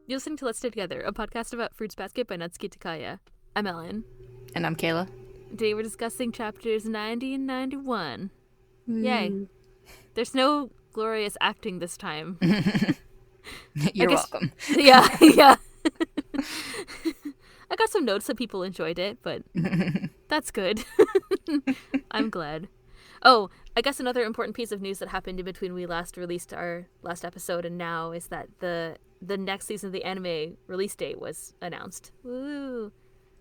You're listening to Let's Stay Together, a podcast about Fruits Basket by Natsuki Takaya. I'm Ellen. And I'm Kayla. Today we're discussing chapters 90 and 91. Yay. Mm. There's no glorious acting this time. You're welcome. Yeah, yeah. I got some notes that people enjoyed it, but that's good. I'm glad. Oh, I guess another important piece of news that happened in between we last released our last episode and now is that the next season of the anime release date was announced. Woo!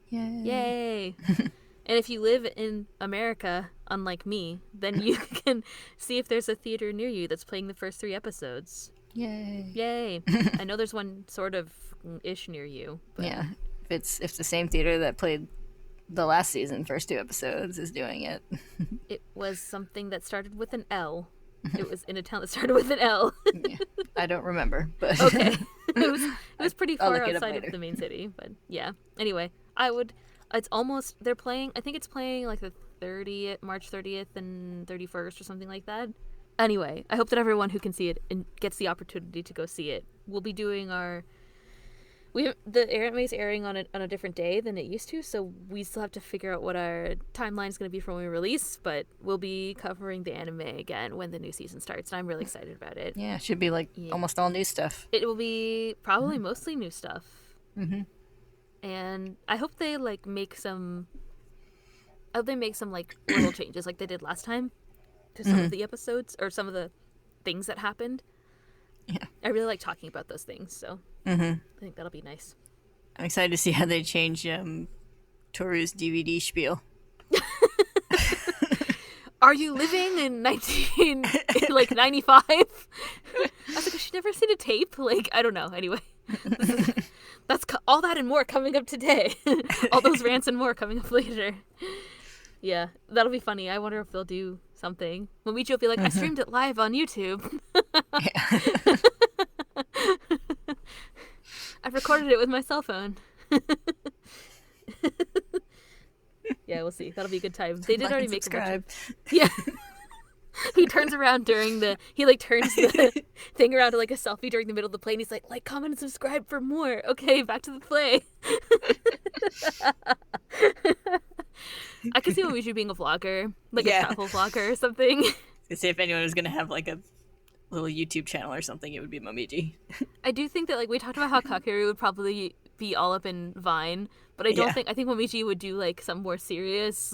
Yay! Yay! And if you live in America, unlike me, then you can see if there's a theater near you that's playing the first 3 episodes. Yay! Yay! I know there's one sort of ish near you. But... Yeah, if it's the same theater that played the last season, first 2 episodes, is doing it. It was something that started with an L. It was in a town that started with an L. Yeah, I don't remember, but okay. It was pretty I'll far look it up outside later. of the main city, but yeah. Anyway, it's almost, they're playing, I think it's playing like the 30th, March 30th and 31st or something like that. Anyway, I hope that everyone who can see it and gets the opportunity to go see it. We'll be doing the anime is airing on a different day than it used to, so we still have to figure out what our timeline is going to be for when we release, but we'll be covering the anime again when the new season starts, and I'm really excited about it. yeah, it should be like almost all new stuff. It will be probably mostly new stuff. Mm-hmm. And I hope they make some like little changes like they did last time to some of the episodes or some of the things that happened. Yeah. I really like talking about those things, so I think that'll be nice. I'm excited to see how they change Tohru's DVD spiel. Are you living in 95? I was like, has she never seen a tape? I don't know. Anyway, that's all that and more coming up today. All those rants and more coming up later. Yeah, that'll be funny. I wonder if they'll do something. Momiji will be like, I streamed it live on YouTube. I've recorded it with my cell phone. Yeah, we'll see. That'll be a good time. They did already make subscribe. Yeah. He turns around turns the thing around to a selfie during the middle of the play, and he's like, comment, and subscribe for more. Okay, back to the play. I could see Momiji being a vlogger, a travel vlogger or something. To see if anyone was gonna have a little YouTube channel or something, it would be Momiji. I do think that we talked about how Kakeru would probably be all up in Vine, but I think Momiji would do some more serious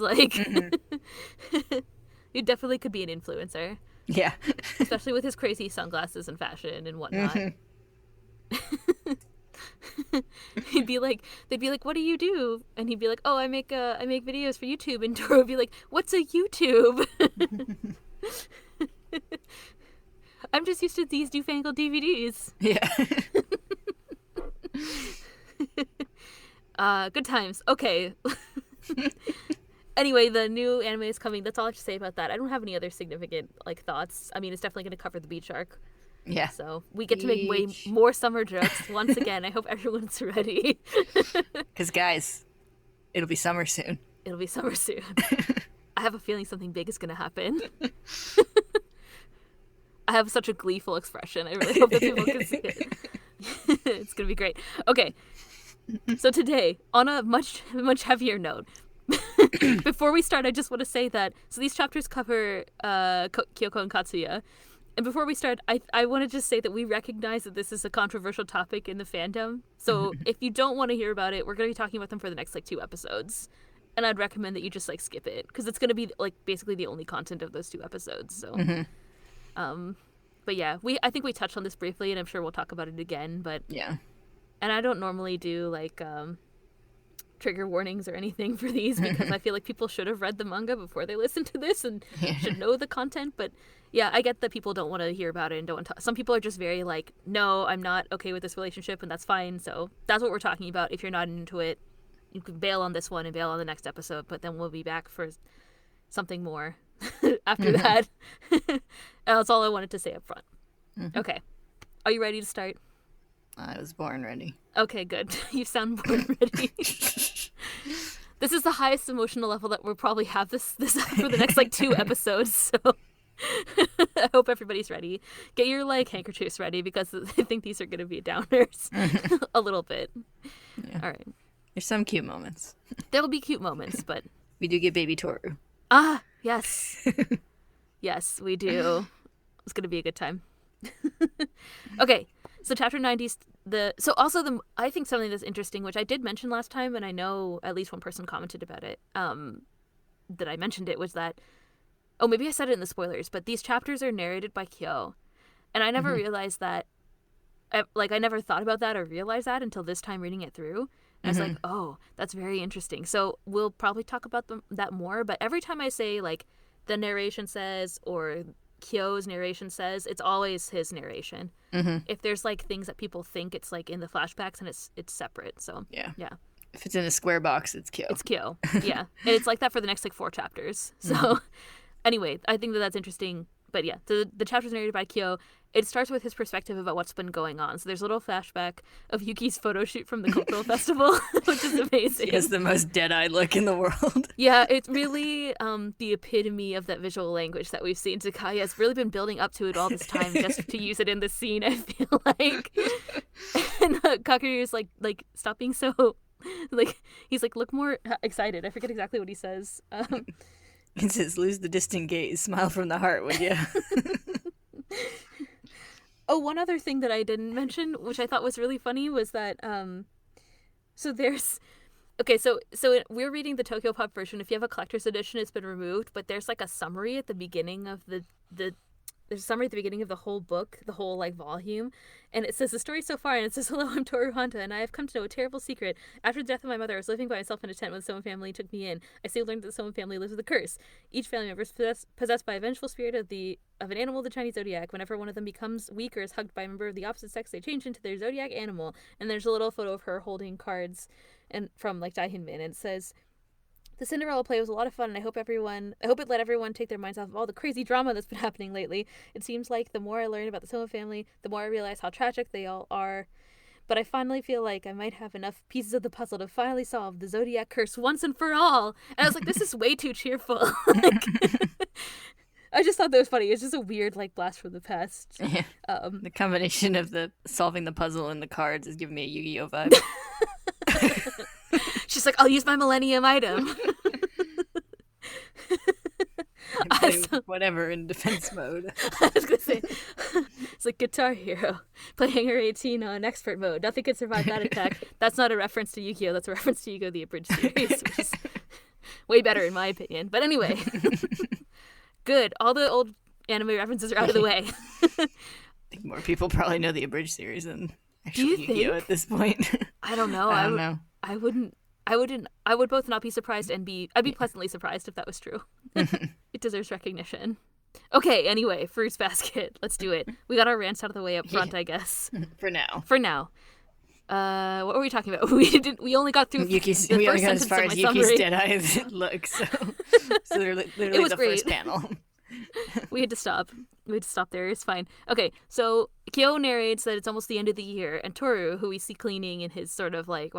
He definitely could be an influencer. Yeah. Especially with his crazy sunglasses and fashion and whatnot. They'd be like, what do you do? And he'd be like, oh, I make videos for YouTube. And Tohru would be like, what's a YouTube? I'm just used to these newfangled DVDs. Yeah. Good times. Okay. Anyway, the new anime is coming. That's all I have to say about that. I don't have any other significant thoughts. I mean, it's definitely going to cover the beach arc. Yeah. So we get to make way more summer jokes. Once again, I hope everyone's ready. Because, guys, it'll be summer soon. It'll be summer soon. I have a feeling something big is going to happen. I have such a gleeful expression. I really hope that people can see it. It's going to be great. Okay. So today, on a much, much heavier note, before we start, I just want to say that, so these chapters cover Kyoko and Katsuya. And before we start, I want to just say that we recognize that this is a controversial topic in the fandom. So if you don't want to hear about it, we're going to be talking about them for the next 2 episodes. And I'd recommend that you just skip it, because it's going to be basically the only content of those 2 episodes. So, but yeah, I think we touched on this briefly, and I'm sure we'll talk about it again. But yeah, and I don't normally do trigger warnings or anything for these, because I feel like people should have read the manga before they listen to this and should know the content. But yeah, I get that people don't want to hear about it and don't want to. Some people are just very no, I'm not okay with this relationship, and that's fine. So that's what we're talking about. If you're not into it, you can bail on this one and bail on the next episode, but then we'll be back for something more after that. That's all I wanted to say up front. Okay. Are you ready to start? I was born ready. Okay, good. You sound born ready. This is the highest emotional level that we'll probably have this for the next 2 episodes, so I hope everybody's ready. Get your like handkerchiefs ready because I think these are going to be downers a little bit. Yeah. All right. There's some cute moments. There'll be cute moments, but We do get baby Tohru. ah, yes. Yes, we do. It's going to be a good time. Okay. So chapter 90 I think something that's interesting, which I did mention last time, and I know at least one person commented about it, that I mentioned it, was that, oh, maybe I said it in the spoilers, but these chapters are narrated by Kyo. And I never realized that, I never thought about that or realized that until this time reading it through. And I was like, oh, that's very interesting. So we'll probably talk about that more, but every time I say, like, the narration says, or Kyo's narration says, it's always his narration. If there's like things that people think it's like in the flashbacks, and it's separate. So yeah. If it's in a square box, it's Kyo. It's Kyo. Yeah. And it's like that for the next like 4 chapters. So anyway, I think that's interesting. But yeah, the chapter's narrated by Kyo. It starts with his perspective about what's been going on. So there's a little flashback of Yuki's photo shoot from the cultural festival, which is amazing. He has the most dead-eyed look in the world. Yeah, it's really the epitome of that visual language that we've seen. Takaya has really been building up to it all this time just to use it in the scene, I feel like. And Kakeru is like, stop being so, like, he's like, look more excited. I forget exactly what he says. He says, lose the distant gaze, smile from the heart, would you? Oh, one other thing that I didn't mention, which I thought was really funny, was that so we're reading the Tokyo Pop version. If you have a collector's edition, it's been removed, but there's like a summary at the beginning of there's a summary at the beginning of the whole book, the whole like volume, and it says the story so far, and it says, hello, I'm Tohru Honda, and I have come to know a terrible secret. After the death of my mother, I was living by myself in a tent when the Soma family took me in. I soon learned that the Soma family lives with a curse. Each family member is possessed by a vengeful spirit of an animal of the Chinese zodiac. Whenever one of them becomes weak or is hugged by a member of the opposite sex, they change into their zodiac animal. And there's a little photo of her holding cards and from like Daihinmin, and it says, the Cinderella play was a lot of fun, and I hope it let everyone take their minds off of all the crazy drama that's been happening lately. It seems like the more I learn about the Soma family, the more I realize how tragic they all are. But I finally feel like I might have enough pieces of the puzzle to finally solve the Zodiac curse once and for all. And I was like, this is way too cheerful. Like, I just thought that was funny. It's just a weird, like, blast from the past. Yeah. The combination of the solving the puzzle and the cards is giving me a Yu-Gi-Oh vibe. She's like, I'll use my Millennium item. Whatever in defense mode. I was going to say, it's like Guitar Hero. Play Hanger 18 on expert mode. Nothing can survive that attack. That's not a reference to Yu-Gi-Oh! That's a reference to Yu-Gi-Oh! The Abridged series, which is way better in my opinion. But anyway, good. All the old anime references are out of the way. I think more people probably know the Abridged series than actual Yu-Gi-Oh! At this point. I don't know. I don't know. I would both not be surprised and I'd be pleasantly surprised if that was true. It deserves recognition. Okay, anyway, Fruits Basket. Let's do it. We got our rants out of the way up front, I guess. For now. What were we talking about? We only got through Yuki's, the we first only got as far as Yuki's summary. dead-eyed look, so literally It was the great. first panel. We had to stop there. It's fine. Okay, so Kyo narrates that it's almost the end of the year, and Tohru, who we see cleaning in his sort of like,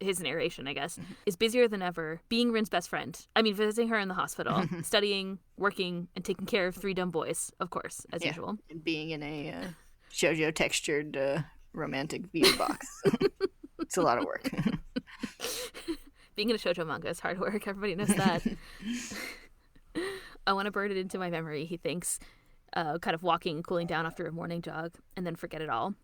his narration, I guess, is busier than ever, being Rin's best friend. I mean, visiting her in the hospital, studying, working, and taking care of 3 dumb boys, of course, as usual. And being in a shoujo textured romantic beauty box. So it's a lot of work. Being in a shoujo manga is hard work. Everybody knows that. I want to burn it into my memory, he thinks, kind of walking, cooling down after a morning jog, and then forget it all.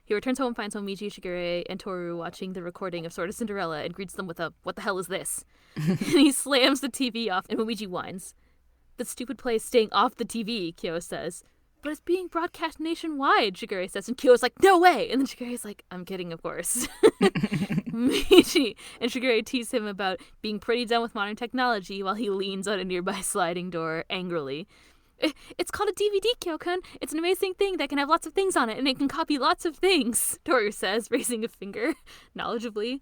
He returns home, finds Momiji, Shigure, and Tohru watching the recording of Sword of Cinderella and greets them with a, what the hell is this? And he slams the TV off, and Momiji whines. The stupid play is staying off the TV, Kyo says. But it's being broadcast nationwide, Shigure says, and Kyo's like, no way! And then Shigure's like, I'm kidding, of course. Momiji and Shigure tease him about being pretty done with modern technology while he leans on a nearby sliding door angrily. It's called a DVD, Kyoko. It's an amazing thing that can have lots of things on it, and it can copy lots of things, Tohru says, raising a finger, knowledgeably.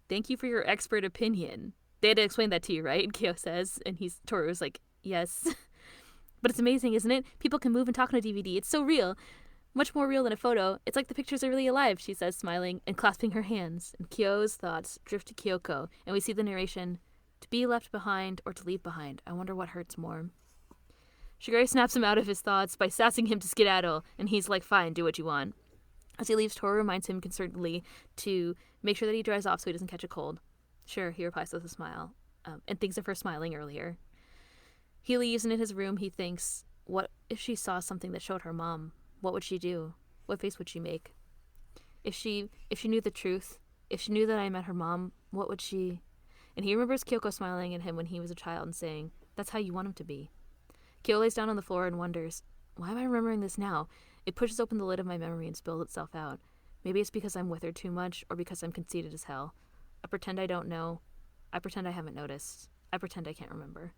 Thank you for your expert opinion. They had to explain that to you, right? Kyo says, and Tohru's like, yes. But it's amazing, isn't it? People can move and talk on a DVD. It's so real. Much more real than a photo. It's like the pictures are really alive, she says, smiling and clasping her hands. And Kyo's thoughts drift to Kyoko, and we see the narration, to be left behind or to leave behind. I wonder what hurts more. Shigure snaps him out of his thoughts by sassing him to skedaddle, and he's like, fine, do what you want. As he leaves, Tohru reminds him concernedly to make sure that he dries off so he doesn't catch a cold. Sure, he replies with a smile, and thinks of her smiling earlier. He leaves, and in his room he thinks, what if she saw something that showed her mom? What would she do? What face would she make? If she knew the truth, if she knew that I met her mom, what would she... And he remembers Kyoko smiling at him when he was a child and saying, that's how you want him to be. Kyo lays down on the floor and wonders, why am I remembering this now? It pushes open the lid of my memory and spills itself out. Maybe it's because I'm with her too much, or because I'm conceited as hell. I pretend I don't know. I pretend I haven't noticed. I pretend I can't remember.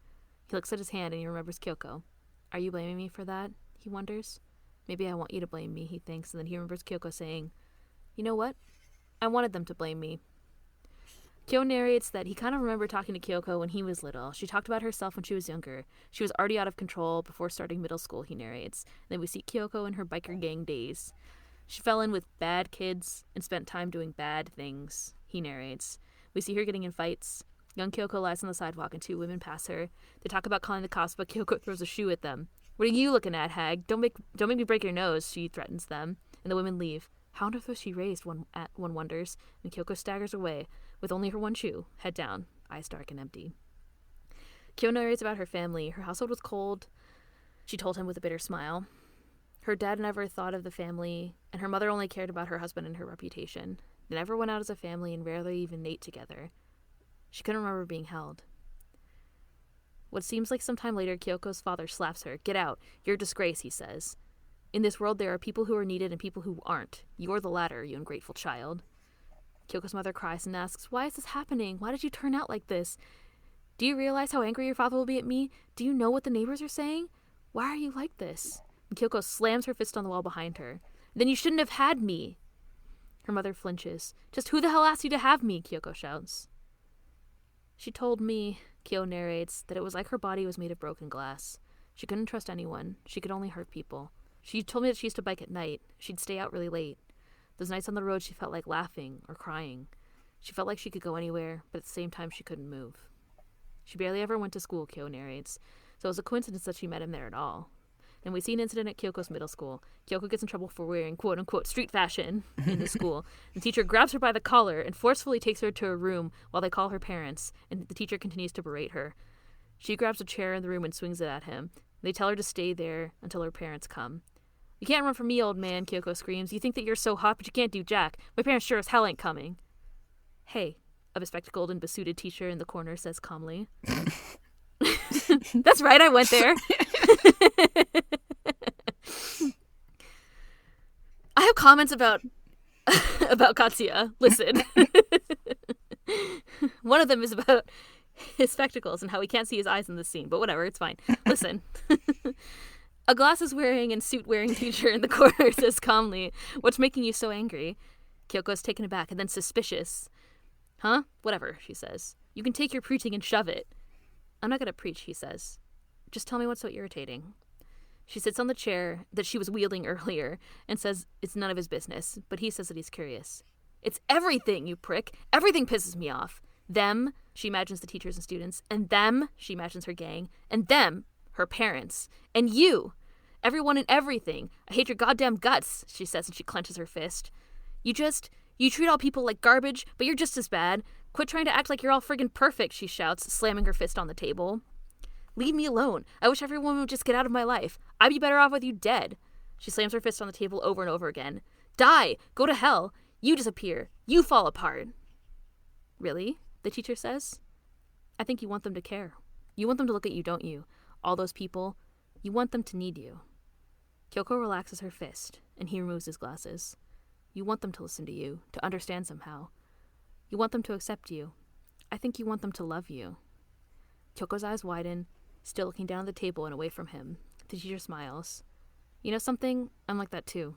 He looks at his hand and he remembers Kyoko. Are you blaming me for that? He wonders. Maybe I want you to blame me, he thinks, and then he remembers Kyoko saying, you know what? I wanted them to blame me. Kyo narrates that he kind of remembered talking to Kyoko when he was little. She talked about herself when she was younger. She was already out of control before starting middle school, he narrates. And then we see Kyoko in her biker gang days. She fell in with bad kids and spent time doing bad things, he narrates. We see her getting in fights. Young Kyoko lies on the sidewalk and two women pass her. They talk about calling the cops, but Kyoko throws a shoe at them. What are you looking at, hag? Don't make me break your nose, she threatens them. And the women leave. How on earth was she raised, one wonders, and Kyoko staggers away, with only her one shoe, head down, eyes dark and empty. Kyo narrates about her family. Her household was cold, she told him with a bitter smile. Her dad never thought of the family, and her mother only cared about her husband and her reputation. They never went out as a family and rarely even ate together. She couldn't remember being held. What seems like some time later, Kyoko's father slaps her. Get out. You're a disgrace, he says. In this world, there are people who are needed and people who aren't. You're the latter, you ungrateful child. Kyoko's mother cries and asks, why is this happening? Why did you turn out like this? Do you realize how angry your father will be at me? Do you know what the neighbors are saying? Why are you like this? And Kyoko slams her fist on the wall behind her. Then you shouldn't have had me. Her mother flinches. Just who the hell asked you to have me? Kyoko shouts. She told me, Kyo narrates, that it was like her body was made of broken glass. She couldn't trust anyone. She could only hurt people. She told me that she used to bike at night. She'd stay out really late. Those nights on the road, she felt like laughing or crying. She felt like she could go anywhere, but at the same time, she couldn't move. She barely ever went to school, Kyo narrates, so it was a coincidence that she met him there at all. Then we see an incident at Kyoko's middle school. Kyoko gets in trouble for wearing quote-unquote street fashion in the school. The teacher grabs her by the collar and forcefully takes her to a room while they call her parents, and the teacher continues to berate her. She grabs a chair in the room and swings it at him. They tell her to stay there until her parents come. You can't run from me, old man, Kyoko screams. You think that you're so hot, but you can't do jack. My parents sure as hell ain't coming. Hey, a bespectacled and besuited teacher in the corner says calmly. That's right, I went there. I have comments about Katsuya. Listen. One of them is about his spectacles and how he can't see his eyes in this scene, but whatever, it's fine. Listen. A glasses-wearing and suit-wearing teacher in the corner says calmly, what's making you so angry? Kyoko's taken aback and then suspicious. Huh? Whatever, she says. You can take your preaching and shove it. I'm not going to preach, he says. Just tell me what's so irritating. She sits on the chair that she was wielding earlier and says it's none of his business, but he says that he's curious. It's everything, you prick. Everything pisses me off. Them, she imagines the teachers and students, and them, she imagines her gang, and them, her parents, and you. Everyone and everything. I hate your goddamn guts, she says, and she clenches her fist. You treat all people like garbage, but you're just as bad. Quit trying to act like you're all friggin' perfect, she shouts, slamming her fist on the table. Leave me alone. I wish everyone would just get out of my life. I'd be better off with you dead. She slams her fist on the table over and over again. Die! Go to hell! You disappear. You fall apart. Really? The teacher says. I think you want them to care. You want them to look at you, don't you? All those people. You want them to need you. Kyoko relaxes her fist, and he removes his glasses. You want them to listen to you, to understand somehow. You want them to accept you. I think you want them to love you. Kyoko's eyes widen, still looking down at the table and away from him. The teacher smiles. You know something? I'm like that too.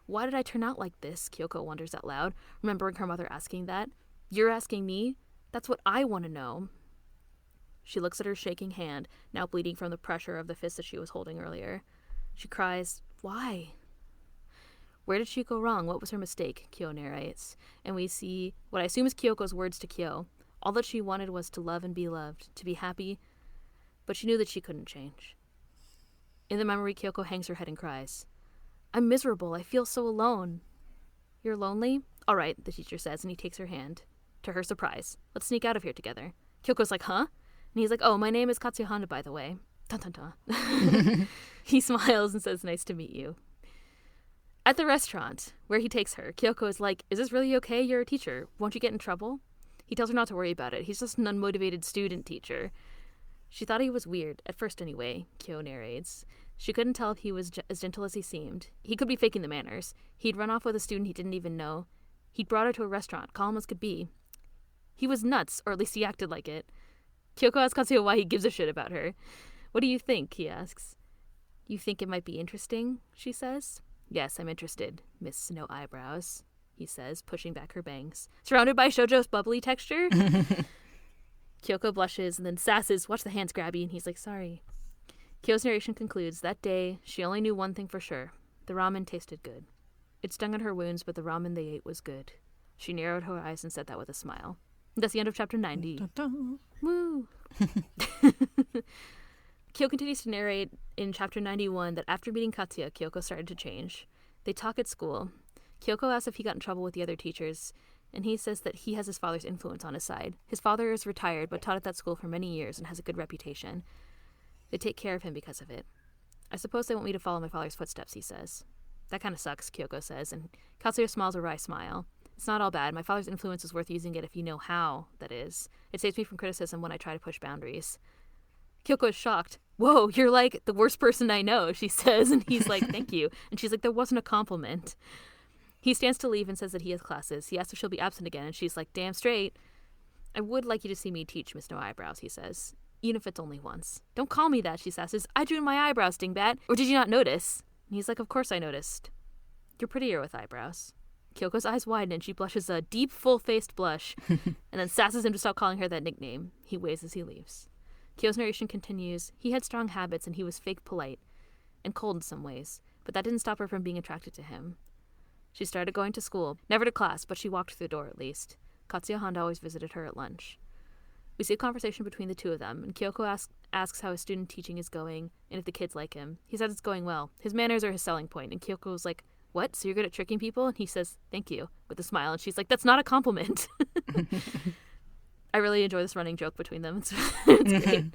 Why did I turn out like this? Kyoko wonders out loud, remembering her mother asking that. You're asking me? That's what I want to know. She looks at her shaking hand, now bleeding from the pressure of the fist that she was holding earlier. She cries, why? Where did she go wrong? What was her mistake? Kyo narrates. And we see what I assume is Kyoko's words to Kyo. All that she wanted was to love and be loved, to be happy, but she knew that she couldn't change. In the memory, Kyoko hangs her head and cries. I'm miserable. I feel so alone. You're lonely? All right, the teacher says, and he takes her hand. To her surprise, let's sneak out of here together. Kyoko's like, huh? And he's like, oh, my name is Katsuya Honda, by the way. Dun dun dun. He smiles and says, nice to meet you. At the restaurant, where he takes her, Kyoko is like, is this really okay? You're a teacher. Won't you get in trouble? He tells her not to worry about it. He's just an unmotivated student teacher. She thought he was weird, at first anyway, Kyo narrates. She couldn't tell if he was as gentle as he seemed. He could be faking the manners. He'd run off with a student he didn't even know. He'd brought her to a restaurant, calm as could be. He was nuts, or at least he acted like it. Kyoko asks Katsuya why he gives a shit about her. What do you think? He asks. You think it might be interesting? She says. Yes, I'm interested, Miss No Eyebrows, he says, pushing back her bangs. Surrounded by shoujo's bubbly texture? Kyoko blushes and then sasses, watch the hands grabby, and he's like, sorry. Kyo's narration concludes, that day, she only knew one thing for sure. The ramen tasted good. It stung at her wounds, but the ramen they ate was good. She narrowed her eyes and said that with a smile. That's the end of chapter 90. Dun, dun. Woo! Kyo continues to narrate in chapter 91 that after meeting Katsuya, Kyoko started to change. They talk at school. Kyoko asks if he got in trouble with the other teachers, and he says that he has his father's influence on his side. His father is retired, but taught at that school for many years and has a good reputation. They take care of him because of it. I suppose they want me to follow my father's footsteps, he says. That kind of sucks, Kyoko says, and Katsuya smiles a wry smile. It's not all bad. My father's influence is worth using it if you know how, that is. It saves me from criticism when I try to push boundaries. Kyoko is shocked. Whoa, you're like the worst person I know, she says, and he's like, thank you. And she's like, that wasn't a compliment. He stands to leave and says that he has classes. He asks if she'll be absent again, and she's like, damn straight. I would like you to see me teach, Miss No Eyebrows, he says. Even if it's only once. Don't call me that, she says. I drew my eyebrows, dingbat. Or did you not notice? And he's like, of course I noticed. You're prettier with eyebrows. Kyoko's eyes widen and she blushes a deep, full-faced blush, and then sasses him to stop calling her that nickname. He waves as he leaves. Kyo's narration continues. He had strong habits and he was fake polite, and cold in some ways, but that didn't stop her from being attracted to him. She started going to school, never to class, but she walked through the door at least. Katsuya Honda always visited her at lunch. We see a conversation between the two of them, and Kyoko asks how his student teaching is going, and if the kids like him. He says it's going well. His manners are his selling point, and Kyoko's like, what? So you're good at tricking people? And he says, thank you, with a smile, and she's like, that's not a compliment. I really enjoy this running joke between them. It's great.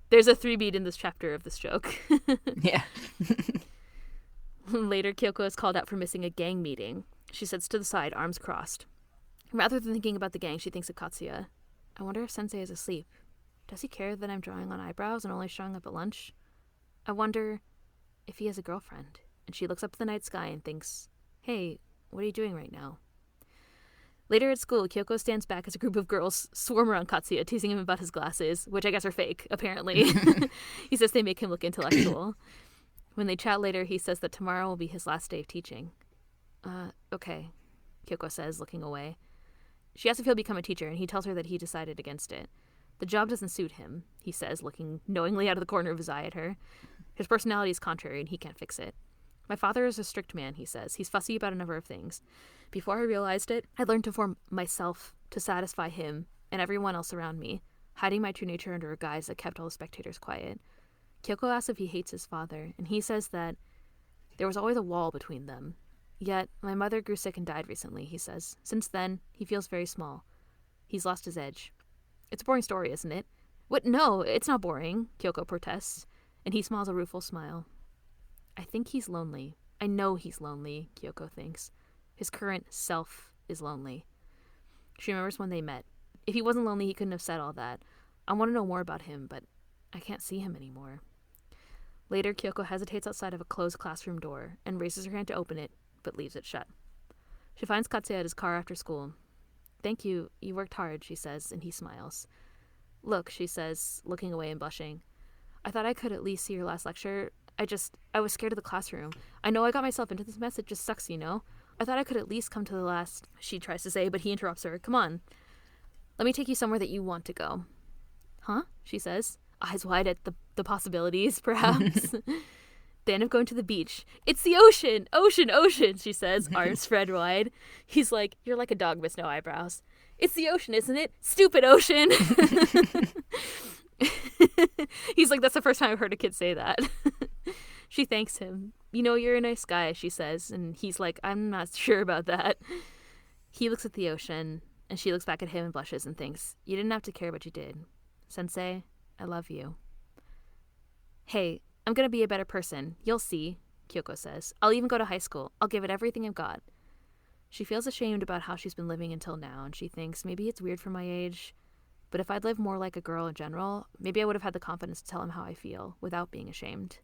There's a 3-beat in this chapter of this joke. Yeah. Later, Kyoko is called out for missing a gang meeting. She sits to the side, arms crossed. Rather than thinking about the gang, she thinks of Katsuya. I wonder if Sensei is asleep. Does he care that I'm drawing on eyebrows and only showing up at lunch? I wonder if he has a girlfriend. And she looks up at the night sky and thinks, hey, what are you doing right now? Later at school, Kyoko stands back as a group of girls swarm around Katsuya, teasing him about his glasses, which I guess are fake, apparently. He says they make him look intellectual. When they chat later, he says that tomorrow will be his last day of teaching. Okay, Kyoko says, looking away. She asks if he'll become a teacher, and he tells her that he decided against it. The job doesn't suit him, he says, looking knowingly out of the corner of his eye at her. His personality is contrary, and he can't fix it. My father is a strict man, he says. He's fussy about a number of things. Before I realized it, I learned to form myself to satisfy him and everyone else around me, hiding my true nature under a guise that kept all the spectators quiet. Kyoko asks if he hates his father, and he says that there was always a wall between them. Yet, my mother grew sick and died recently, he says. Since then, he feels very small. He's lost his edge. It's a boring story, isn't it? What? No, it's not boring, Kyoko protests, and he smiles a rueful smile. I think he's lonely. I know he's lonely, Kyoko thinks. His current self is lonely. She remembers when they met. If he wasn't lonely, he couldn't have said all that. I want to know more about him, but I can't see him anymore. Later, Kyoko hesitates outside of a closed classroom door and raises her hand to open it, but leaves it shut. She finds Katsuya at his car after school. Thank you. You worked hard, she says, and he smiles. Look, she says, looking away and blushing. I thought I could at least see your last lecture. I was scared of the classroom. I know I got myself into this mess. It just sucks, you know? I thought I could at least come to the last, she tries to say, but he interrupts her. Come on. Let me take you somewhere that you want to go. Huh? She says, eyes wide at the possibilities, perhaps. They end up going to the beach. It's the ocean! Ocean, ocean, she says, arms spread wide. He's like, you're like a dog, Miss No Eyebrows. It's the ocean, isn't it? Stupid ocean! He's like, that's the first time I've heard a kid say that. She thanks him. You know, you're a nice guy, she says. And he's like, I'm not sure about that. He looks at the ocean, and she looks back at him and blushes and thinks, you didn't have to care, but you did. Sensei, I love you. Hey, I'm going to be a better person. You'll see, Kyoko says. I'll even go to high school. I'll give it everything I've got. She feels ashamed about how she's been living until now, and she thinks maybe it's weird for my age, but if I'd lived more like a girl in general, maybe I would have had the confidence to tell him how I feel without being ashamed.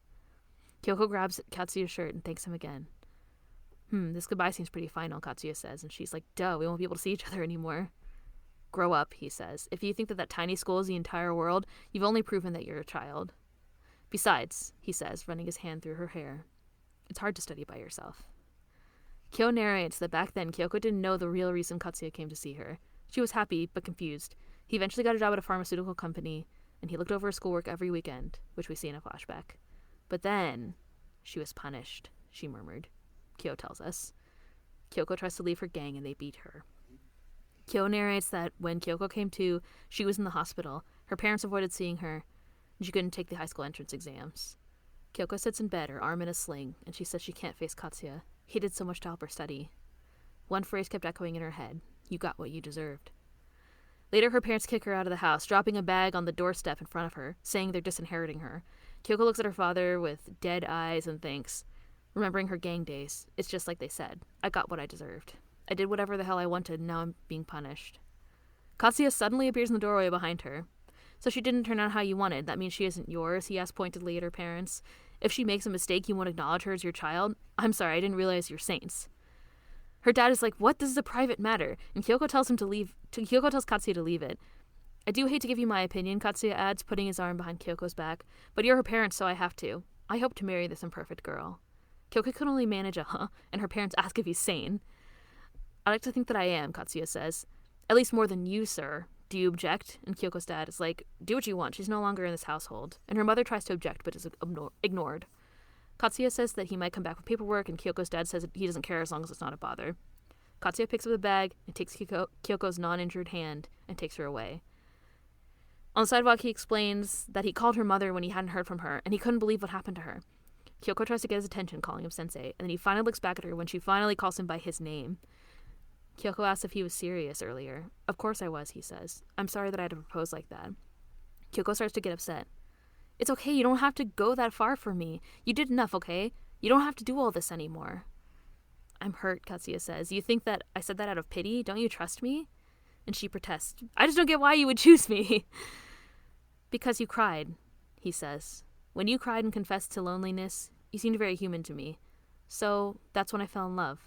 Kyoko grabs Katsuya's shirt and thanks him again. This goodbye seems pretty final, Katsuya says, and she's like, duh, we won't be able to see each other anymore. Grow up, he says. If you think that tiny school is the entire world, you've only proven that you're a child. Besides, he says, running his hand through her hair, it's hard to study by yourself. Kyo narrates that back then Kyoko didn't know the real reason Katsuya came to see her. She was happy, but confused. He eventually got a job at a pharmaceutical company, and he looked over her schoolwork every weekend, which we see in a flashback. But then, she was punished, she murmured. Kyo tells us. Kyoko tries to leave her gang, and they beat her. Kyo narrates that when Kyoko came to, she was in the hospital. Her parents avoided seeing her, and she couldn't take the high school entrance exams. Kyoko sits in bed, her arm in a sling, and she says she can't face Katsuya. He did so much to help her study. One phrase kept echoing in her head. You got what you deserved. Later, her parents kick her out of the house, dropping a bag on the doorstep in front of her, saying they're disinheriting her. Kyoko looks at her father with dead eyes and thinks, remembering her gang days, it's just like they said. I got what I deserved. I did whatever the hell I wanted, and now I'm being punished. Katsuya suddenly appears in the doorway behind her. So she didn't turn out how you wanted. That means she isn't yours, he asked pointedly at her parents. If she makes a mistake, you won't acknowledge her as your child? I'm sorry, I didn't realize you're saints. Her dad is like, what? This is a private matter. And Kyoko tells him to leave. Kyoko tells Katsuya to leave it. I do hate to give you my opinion, Katsuya adds, putting his arm behind Kyoko's back. But you're her parents, so I have to. I hope to marry this imperfect girl. Kyoko can only manage a huh, and her parents ask if he's sane. I like to think that I am, Katsuya says. At least more than you, sir. Do you object? And Kyoko's dad is like, do what you want. She's no longer in this household. And her mother tries to object, but is ignored. Katsuya says that he might come back with paperwork, and Kyoko's dad says that he doesn't care as long as it's not a bother. Katsuya picks up the bag and takes Kyoko's non-injured hand and takes her away. On the sidewalk, he explains that he called her mother when he hadn't heard from her, and he couldn't believe what happened to her. Kyoko tries to get his attention, calling him sensei, and then he finally looks back at her when she finally calls him by his name. Kyoko asks if he was serious earlier. Of course I was, he says. I'm sorry that I had to propose like that. Kyoko starts to get upset. It's okay, you don't have to go that far for me. You did enough, okay? You don't have to do all this anymore. I'm hurt, Katsuya says. You think that I said that out of pity? Don't you trust me? And she protests. I just don't get why you would choose me. Because you cried, he says. When you cried and confessed to loneliness, you seemed very human to me. So that's when I fell in love.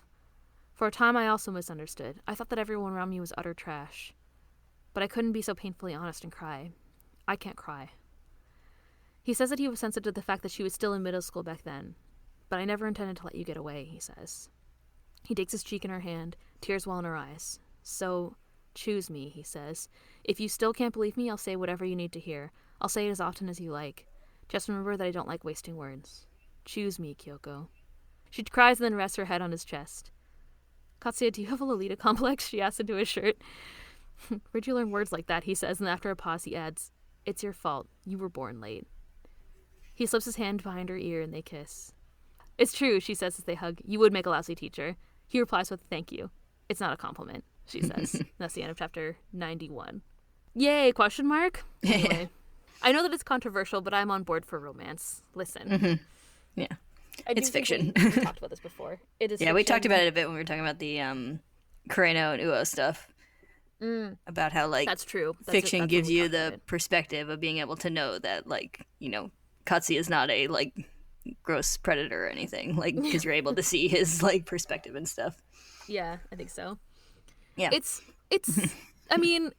For a time, I also misunderstood. I thought that everyone around me was utter trash. But I couldn't be so painfully honest and cry. I can't cry. He says that he was sensitive to the fact that she was still in middle school back then. But I never intended to let you get away, he says. He takes his cheek in her hand, tears well in her eyes. So, choose me, he says. If you still can't believe me, I'll say whatever you need to hear. I'll say it as often as you like. Just remember that I don't like wasting words. Choose me, Kyoko. She cries and then rests her head on his chest. Katsuya, do you have a Lolita complex? She asks into his shirt. Where'd you learn words like that? He says, and after a pause he adds, it's your fault. You were born late. He slips his hand behind her ear and they kiss. It's true, she says as they hug. You would make a lousy teacher. He replies with, thank you. It's not a compliment, she says. That's the end of chapter 91. Yay, question mark? Anyway, I know that it's controversial, but I'm on board for romance. Listen. Mm-hmm. Yeah. It's fiction. We talked about this before. It is. Yeah, fiction. we talked about it a bit when we were talking about the Kureno and Uo stuff. About how that's true. Fiction gives you the perspective of being able to know that Katsuya is not a gross predator or anything, because you're able to see his perspective and stuff. Yeah, I think so. Yeah, it's. I mean.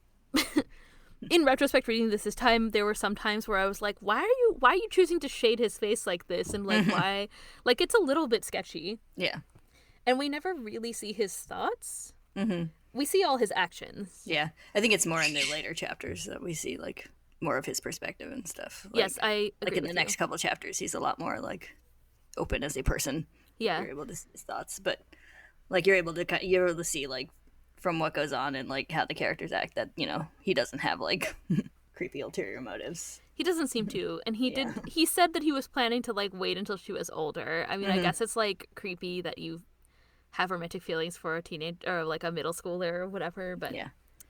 In retrospect, reading this time, there were some times where I was like, why are you choosing to shade his face like this? And why? It's a little bit sketchy. Yeah. And we never really see his thoughts. Mm-hmm. We see all his actions. Yeah. I think it's more in the later chapters that we see more of his perspective and stuff. Yes, I agree in the next couple chapters, he's a lot more open as a person. Yeah. You're able to see his thoughts, but you're able to see from what goes on and how the characters act that he doesn't have creepy ulterior motives. He doesn't seem to, and he said that he was planning to, like, wait until she was older. I mean, I guess it's, like, creepy that you have romantic feelings for a teenage, or, like, a middle schooler or whatever, but... Yeah.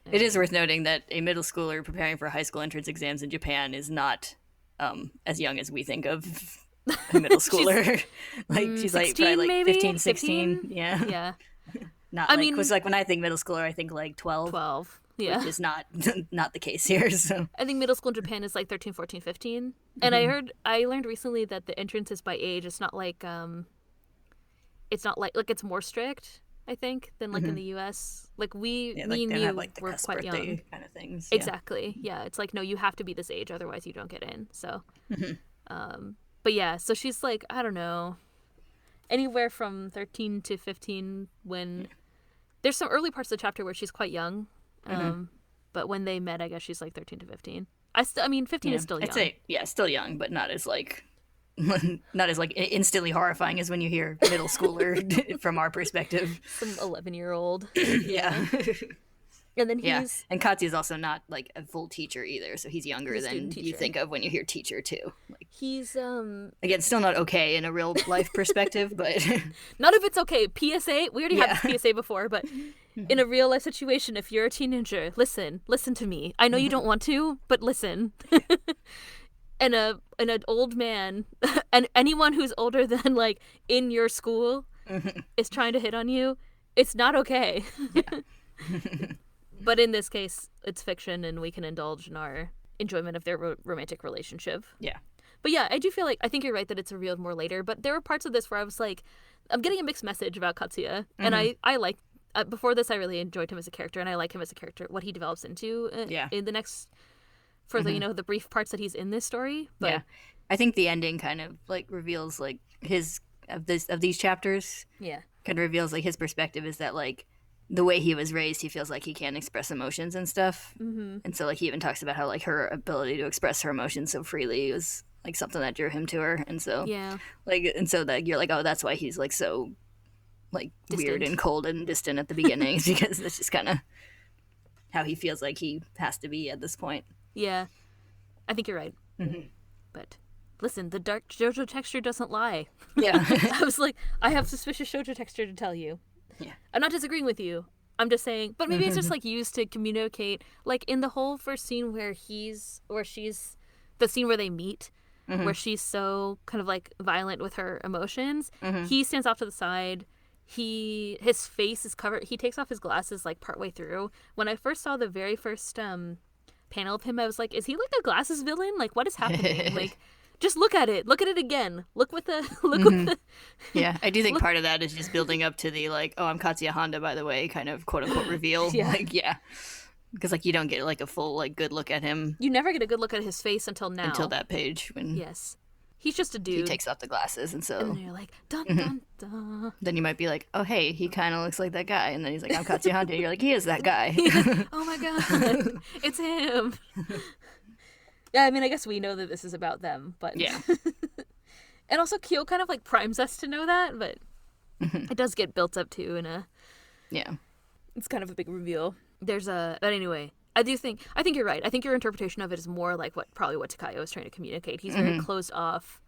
It is worth noting that a middle schooler preparing for high school entrance exams in Japan is not as young as we think of a middle schooler. she's like, probably, like, maybe? 15, 16. 15? Yeah. Yeah. Not, I mean... Because, like, when I think middle schooler, I think, like, 12. 12. Yeah. Which is not the case here, so... I think middle school in Japan is like 13, 14, 15. And I learned recently that the entrance is by age. It's not like it's more strict, I think, than like in the US. Like me and you have, like, the were cusp quite birthday young. kind of things. Exactly. Yeah. It's like, no, you have to be this age, otherwise you don't get in. So but yeah, so she's like, I don't know, anywhere from 13 to 15 when there's some early parts of the chapter where she's quite young. But when they met, I guess she's like 13 to 15. I mean, 15 is still young. I'd say, still young, but not as like instantly horrifying as when you hear middle schooler from our perspective. Some 11-year-old. Yeah. And then he's... And Katsuya is also not like a full teacher either, so he's younger than you think of when you hear teacher too. Like, he's again, still not okay in a real life perspective, but none of it's okay. PSA, we already had this PSA before, but in a real life situation, if you're a teenager, listen to me. I know you don't want to, but listen. And an old man, and anyone who's older than, like, in your school is trying to hit on you, it's not okay. But in this case, it's fiction, and we can indulge in our enjoyment of their romantic relationship. Yeah. But yeah, I do feel like, I think you're right that it's revealed more later, but there were parts of this where I was like, I'm getting a mixed message about Katsuya, and I like, before this I really enjoyed him as a character, and I like him as a character, what he develops into in the next, for the, the brief parts that he's in this story. But yeah. I think the ending kind of, like, reveals, like, of these chapters. Yeah. Kind of reveals, like, his perspective is that, like, the way he was raised, he feels like he can't express emotions and stuff. And so, like, he even talks about how, like, her ability to express her emotions so freely was, like, something that drew him to her. And so, that you're like, oh, that's why he's, like, so, like, distant. Weird and cold and distant at the beginning, because that's just kind of how he feels like he has to be at this point. Yeah, I think you're right. But listen, the dark shoujo texture doesn't lie. Yeah. I was like, I have suspicious shoujo texture to tell you. Yeah. I'm not disagreeing with you. I'm just saying, but maybe it's just, like, used to communicate, like, in the whole first scene where she's, the scene where they meet, where she's so kind of, like, violent with her emotions. He stands off to the side. His face is covered. He takes off his glasses, like, partway through. When I first saw the very first panel of him, I was like, is he, like, a glasses villain? Like, what is happening? Like, just look at it. Look at it again. Look with the... Yeah, I do think part of that is just building up to the, like, oh, I'm Katsuya Honda, by the way, kind of quote-unquote reveal. Like, yeah. Because, like, you don't get, like, a full, like, good look at him. You never get a good look at his face until now. Until that page. When yes. He's just a dude. He takes off the glasses, and so... And then you're like, dun, dun, dun. Then you might be like, oh, hey, he kind of looks like that guy. And then he's like, I'm Katsuya Honda. And you're like, he is that guy. Oh, my God. It's him. Yeah, I mean, I guess we know that this is about them, but... Yeah. And also, Kyo kind of, like, primes us to know that, but it does get built up, too, in a... Yeah. It's kind of a big reveal. But anyway, I think you're right. I think your interpretation of it is more like what Takayo is trying to communicate. He's very closed off.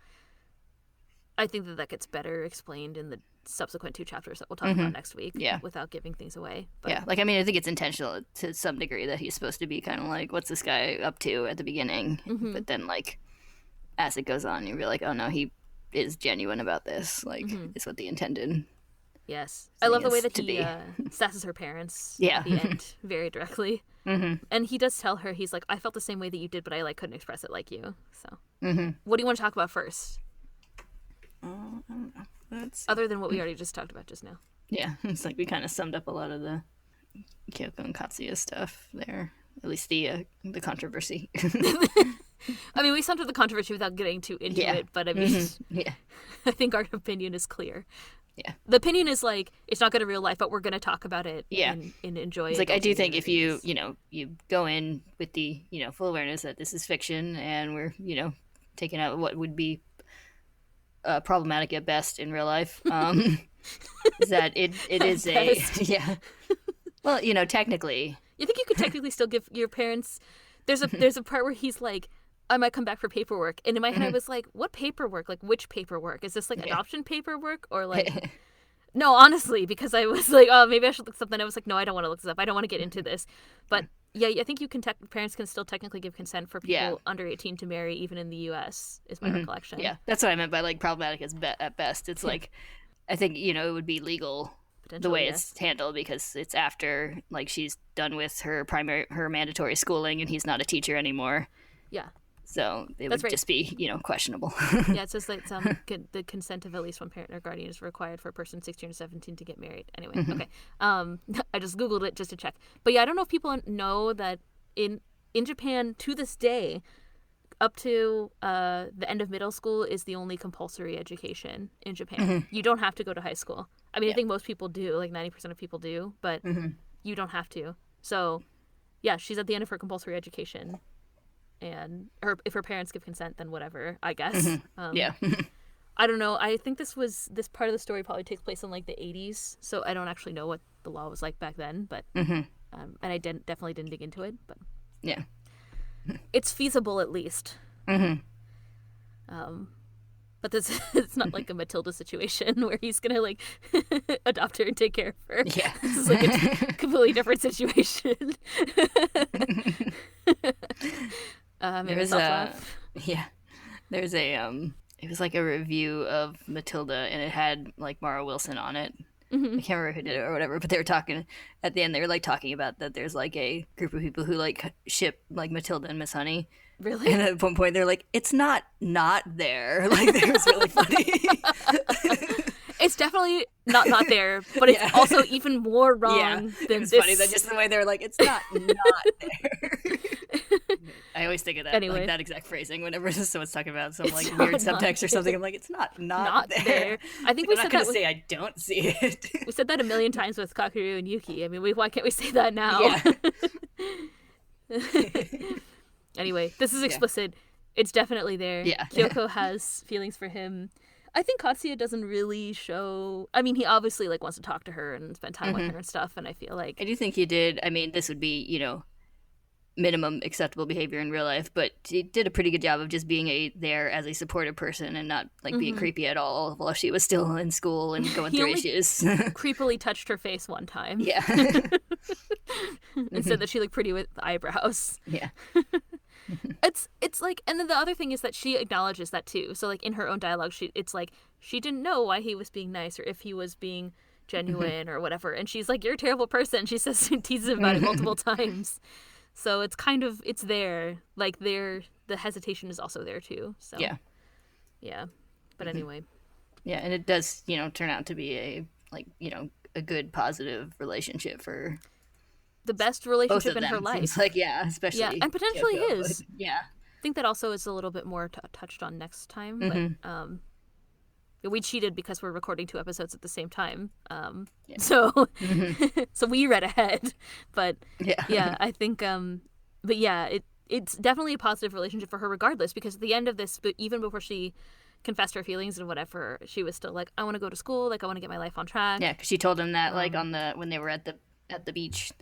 I think that gets better explained in the subsequent 2 chapters that we'll talk about next week. Yeah. Without giving things away. But... Yeah. Like, I mean, I think it's intentional to some degree that he's supposed to be kind of like, what's this guy up to at the beginning? But then, like, as it goes on, you be like, oh, no, he is genuine about this. Like, it's what they intended. Yes. I love the way that he sasses her parents at the end very directly. And he does tell her, he's like, I felt the same way that you did, but I, like, couldn't express it like you. So what do you want to talk about first? I don't know. Other than what we already just talked about just now. Yeah, it's like we kind of summed up a lot of the Kyoko and Katsuya stuff there. At least the controversy. I mean, we summed up the controversy without getting too into it, but I mean, I think our opinion is clear. Yeah. The opinion is like, it's not good in real life, but we're going to talk about it and enjoy it. It's like, I do think if you go in with the, full awareness that this is fiction and we're, taking out what would be problematic at best in real life, is that it is a, well, technically. You think you could technically still give your parents, there's a part where he's like, I might come back for paperwork. And in my head, I was like, what paperwork? Like, which paperwork? Is this, like, adoption paperwork? Or, like... No, honestly, because I was like, oh, maybe I should look something. I was like, no, I don't want to look this up. I don't want to get into this. But, yeah, I think parents can still technically give consent for people under 18 to marry, even in the U.S., is my recollection. Yeah, that's what I meant by, like, problematic at best. It's like, I think, it would be legal the way it's handled because it's after, like, she's done with her mandatory schooling and he's not a teacher anymore. Yeah. So it would just be, questionable. Yeah, it says that the consent of at least one parent or guardian is required for a person 16 or 17 to get married. Anyway, okay. I just Googled it just to check. But yeah, I don't know if people know that in Japan, to this day, up to the end of middle school is the only compulsory education in Japan. You don't have to go to high school. I mean, I think most people do, like 90% of people do, but you don't have to. So, yeah, she's at the end of her compulsory education. And if her parents give consent, then whatever, I guess. I don't know. I think this part of the story probably takes place in like the 80s, so I don't actually know what the law was like back then. But and I definitely didn't dig into it. But it's feasible at least. But it's not like a Matilda situation where he's gonna like adopt her and take care of her. Yeah, this is like a completely different situation. There's it was like a review of Matilda and it had like Mara Wilson on it. I can't remember who did it or whatever, but they were talking at the end. They were like talking about that there's like a group of people who like ship like Matilda and Miss Honey. Really? And at one point they're like, it's not there. Like, it was really funny. It's definitely not there, but it's also even more wrong than it's this. Funny that just the way they're like, it's not there. I always think of that, like that exact phrasing whenever someone's talking about some like weird subtext or something. I'm like, it's not there. I think I'm not going to say I don't see it. We said that a million times with Kakeru and Yuki. I mean, why can't we say that now? Anyway, this is explicit. It's definitely there. Yeah. Kyoko has feelings for him. I think Katsuya doesn't really show... I mean, he obviously like wants to talk to her and spend time with her and stuff, and I feel like... I do think he did. I mean, this would be, minimum acceptable behavior in real life, but he did a pretty good job of just being there as a supportive person and not like being creepy at all while she was still in school and going through issues. Creepily touched her face one time. Yeah. And said that she looked pretty with eyebrows. Yeah. It's like, and then the other thing is that she acknowledges that too. So like in her own dialogue, it's like she didn't know why he was being nice or if he was being genuine or whatever. And she's like, "You're a terrible person." She says, teases him about it multiple times. So it's kind of, it's there. Like the hesitation is also there too. So yeah. But anyway. Yeah, and it does, turn out to be a good positive relationship for the best relationship in her life. Seems like, especially. Yeah, and potentially Kyoko, is. But, yeah. I think that also is a little bit more touched on next time. But we cheated because we're recording 2 episodes at the same time. So so we read ahead. But I think but yeah, it's definitely a positive relationship for her regardless, because at the end of this, but even before she confessed her feelings and whatever, she was still like, I want to go to school, like I want to get my life on track. Yeah, because she told him that like when they were at the beach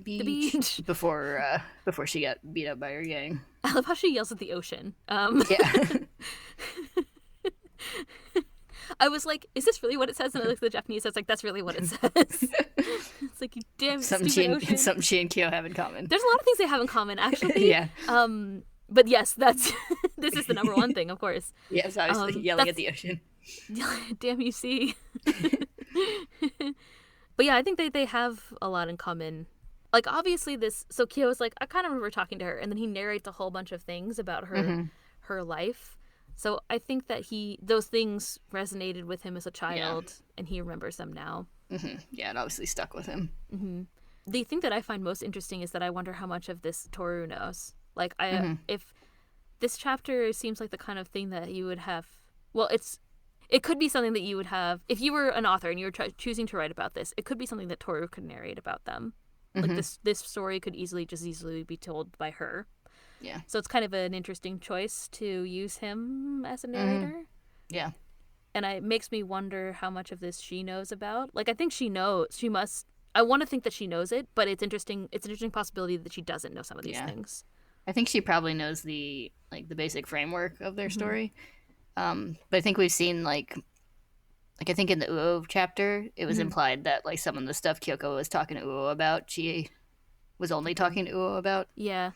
before she got beat up by her gang. I love how she yells at the ocean. I was like, is this really what it says? And I looked at the Japanese, I was like, that's really what it says. It's like, you damn something she and Kyo have in common. There's a lot of things they have in common, actually. Yeah. But yes, this is the number one thing, of course. Yes, obviously, yelling at the ocean. Damn, you see. But yeah, I think they have a lot in common. Like, obviously so Kyo's like, I kind of remember talking to her, and then he narrates a whole bunch of things about her life. So I think that those things resonated with him as a child, and he remembers them now. Yeah, it obviously stuck with him. The thing that I find most interesting is that I wonder how much of this Tohru knows. Like, if this chapter seems like the kind of thing that you would have... Well, it could be something that you would have... If you were an author and you were choosing to write about this, it could be something that Tohru could narrate about them. Like, this story could easily be told by her. Yeah. So it's kind of an interesting choice to use him as a narrator. Yeah. And it makes me wonder how much of this she knows about. Like, I think she knows. She must. I want to think that she knows it, but it's interesting. It's an interesting possibility that she doesn't know some of these things. I think she probably knows the basic framework of their story. But I think we've seen like I think in the Uo chapter, it was implied that like some of the stuff Kyoko was talking to Uo about, she was only talking to Uo about. Yeah.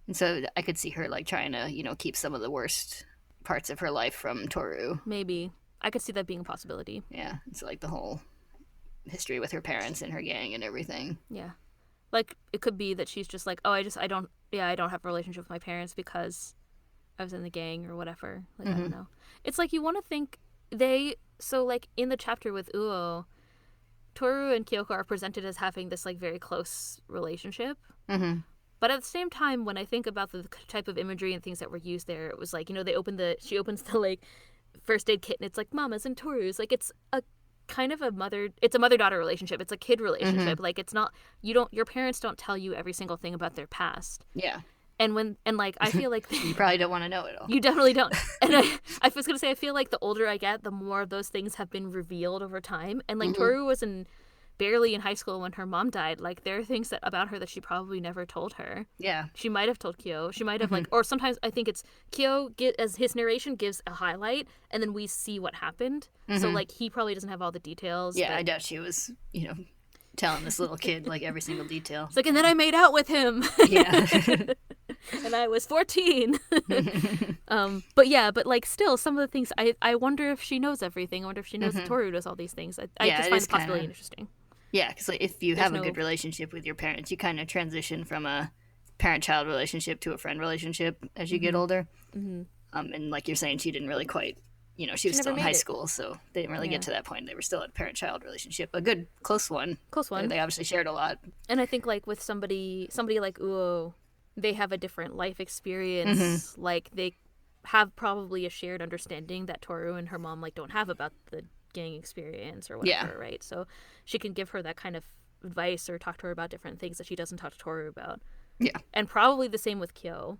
And so I could see her like trying to, keep some of the worst parts of her life from Tohru. Maybe. I could see that being a possibility. Yeah. So like the whole history with her parents and her gang and everything. Yeah. Like it could be that she's just like, oh, I don't have a relationship with my parents because I was in the gang or whatever. Like I don't know. It's like you want to think so like in the chapter with Uo, Tohru and Kyoko are presented as having this like very close relationship. Mm-hmm. But at the same time, when I think about the type of imagery and things that were used there, it was like, she opens the like first aid kit and it's like Mama's and Tohru's. Like it's a kind of a mother-daughter relationship. It's a kid relationship. Like it's not, your parents don't tell you every single thing about their past. Yeah. And I feel like you probably don't want to know it all. You definitely don't. And I was gonna say I feel like the older I get, the more of those things have been revealed over time. And like Tohru was barely in high school when her mom died. Like there are things about her that she probably never told her. Yeah. She might have told Kyo. She might have or sometimes I think it's Kyo as his narration gives a highlight and then we see what happened. So like he probably doesn't have all the details. Yeah, I doubt she was, telling this little kid like every single detail. It's like, and then I made out with him. Yeah. And I was 14. But like still some of the things I wonder if she knows everything. I wonder if she knows that Tohru does all these things. I just find the possibility interesting. Yeah, because like, if you have a good relationship with your parents, you kind of transition from a parent-child relationship to a friend relationship as you get older. Mm-hmm. And like you're saying, she didn't really quite, she was still in high school, so they didn't really get to that point. They were still a parent-child relationship, a good close one. They obviously shared a lot. And I think like with somebody like Uo, they have a different life experience. Like they have probably a shared understanding that Tohru and her mom like don't have about the gang experience or whatever, right? So she can give her that kind of advice or talk to her about different things that she doesn't talk to Tohru about. Yeah. And probably the same with Kyo.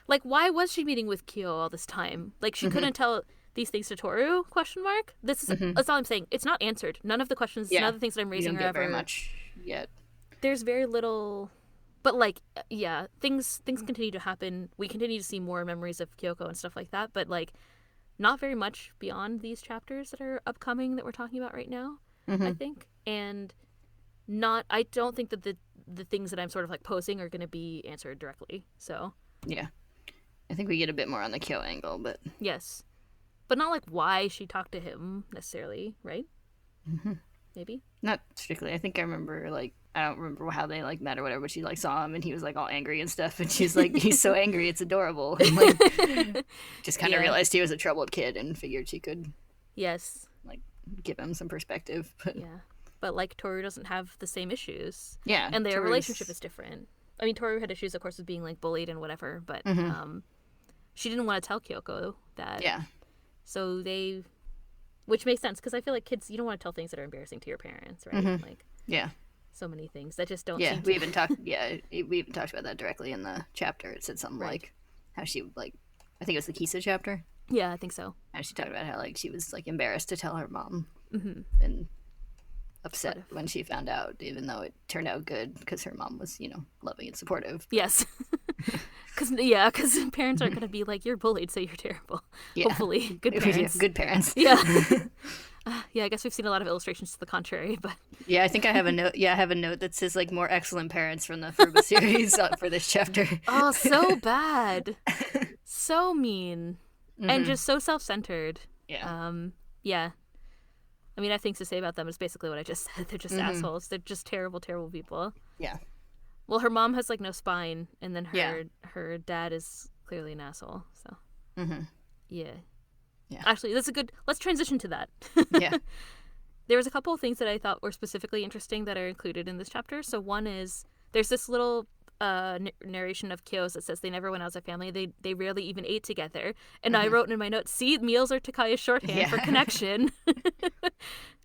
Like, why was she meeting with Kyo all this time? Like, she couldn't tell these things to Tohru? ? This is that's all I'm saying. It's not answered. None of the questions, none of the things that I'm raising you don't are get very much yet. There's very little. But like, yeah, things continue to happen. We continue to see more memories of Kyoko and stuff like that. But like, not very much beyond these chapters that are upcoming that we're talking about right now, I think. And I don't think that the things that I'm sort of like posing are going to be answered directly. So yeah, I think we get a bit more on the Kyo angle, but yes, but not like why she talked to him necessarily, right? Maybe not strictly. I think I remember like I don't remember how they like met or whatever, but she like saw him and he was like all angry and stuff, and she's like, he's so angry, it's adorable. And, like, just kind of realized he was a troubled kid and figured she could like give him some perspective. But but like Tohru doesn't have the same issues. Yeah, and their relationship is different. I mean, Tohru had issues, of course, with being like bullied and whatever, but she didn't want to tell Kyoko that. Yeah. So which makes sense because I feel like kids, you don't want to tell things that are embarrassing to your parents, right? Like so many things that just don't. Yeah, we even talked about that directly in the chapter. It said something like how she like, I think it was the Kisa chapter. Yeah, I think so. And she talked about how like she was like embarrassed to tell her mom and upset when she found out, even though it turned out good because her mom was loving and supportive. Yes. Because parents aren't going to be like, you're bullied, so you're terrible. Yeah. Hopefully, good parents. Good parents. Yeah. I guess we've seen a lot of illustrations to the contrary, but yeah, I think I have a note. Yeah, I have a note that says like more excellent parents from the Furuba series for this chapter. Oh, so bad, so mean, and just so self-centered. Yeah. Yeah. I mean, I have things to say about them. It's basically what I just said. They're just assholes. They're just terrible, terrible people. Yeah. Well, her mom has like no spine, and then her dad is clearly an asshole. So. Yeah. Yeah. Actually, let's transition to that. Yeah. There was a couple of things that I thought were specifically interesting that are included in this chapter. So one is there's this little narration of Kyo's that says they never went out as a family. They rarely even ate together. And I wrote in my notes, see, meals are Takaya's shorthand for connection.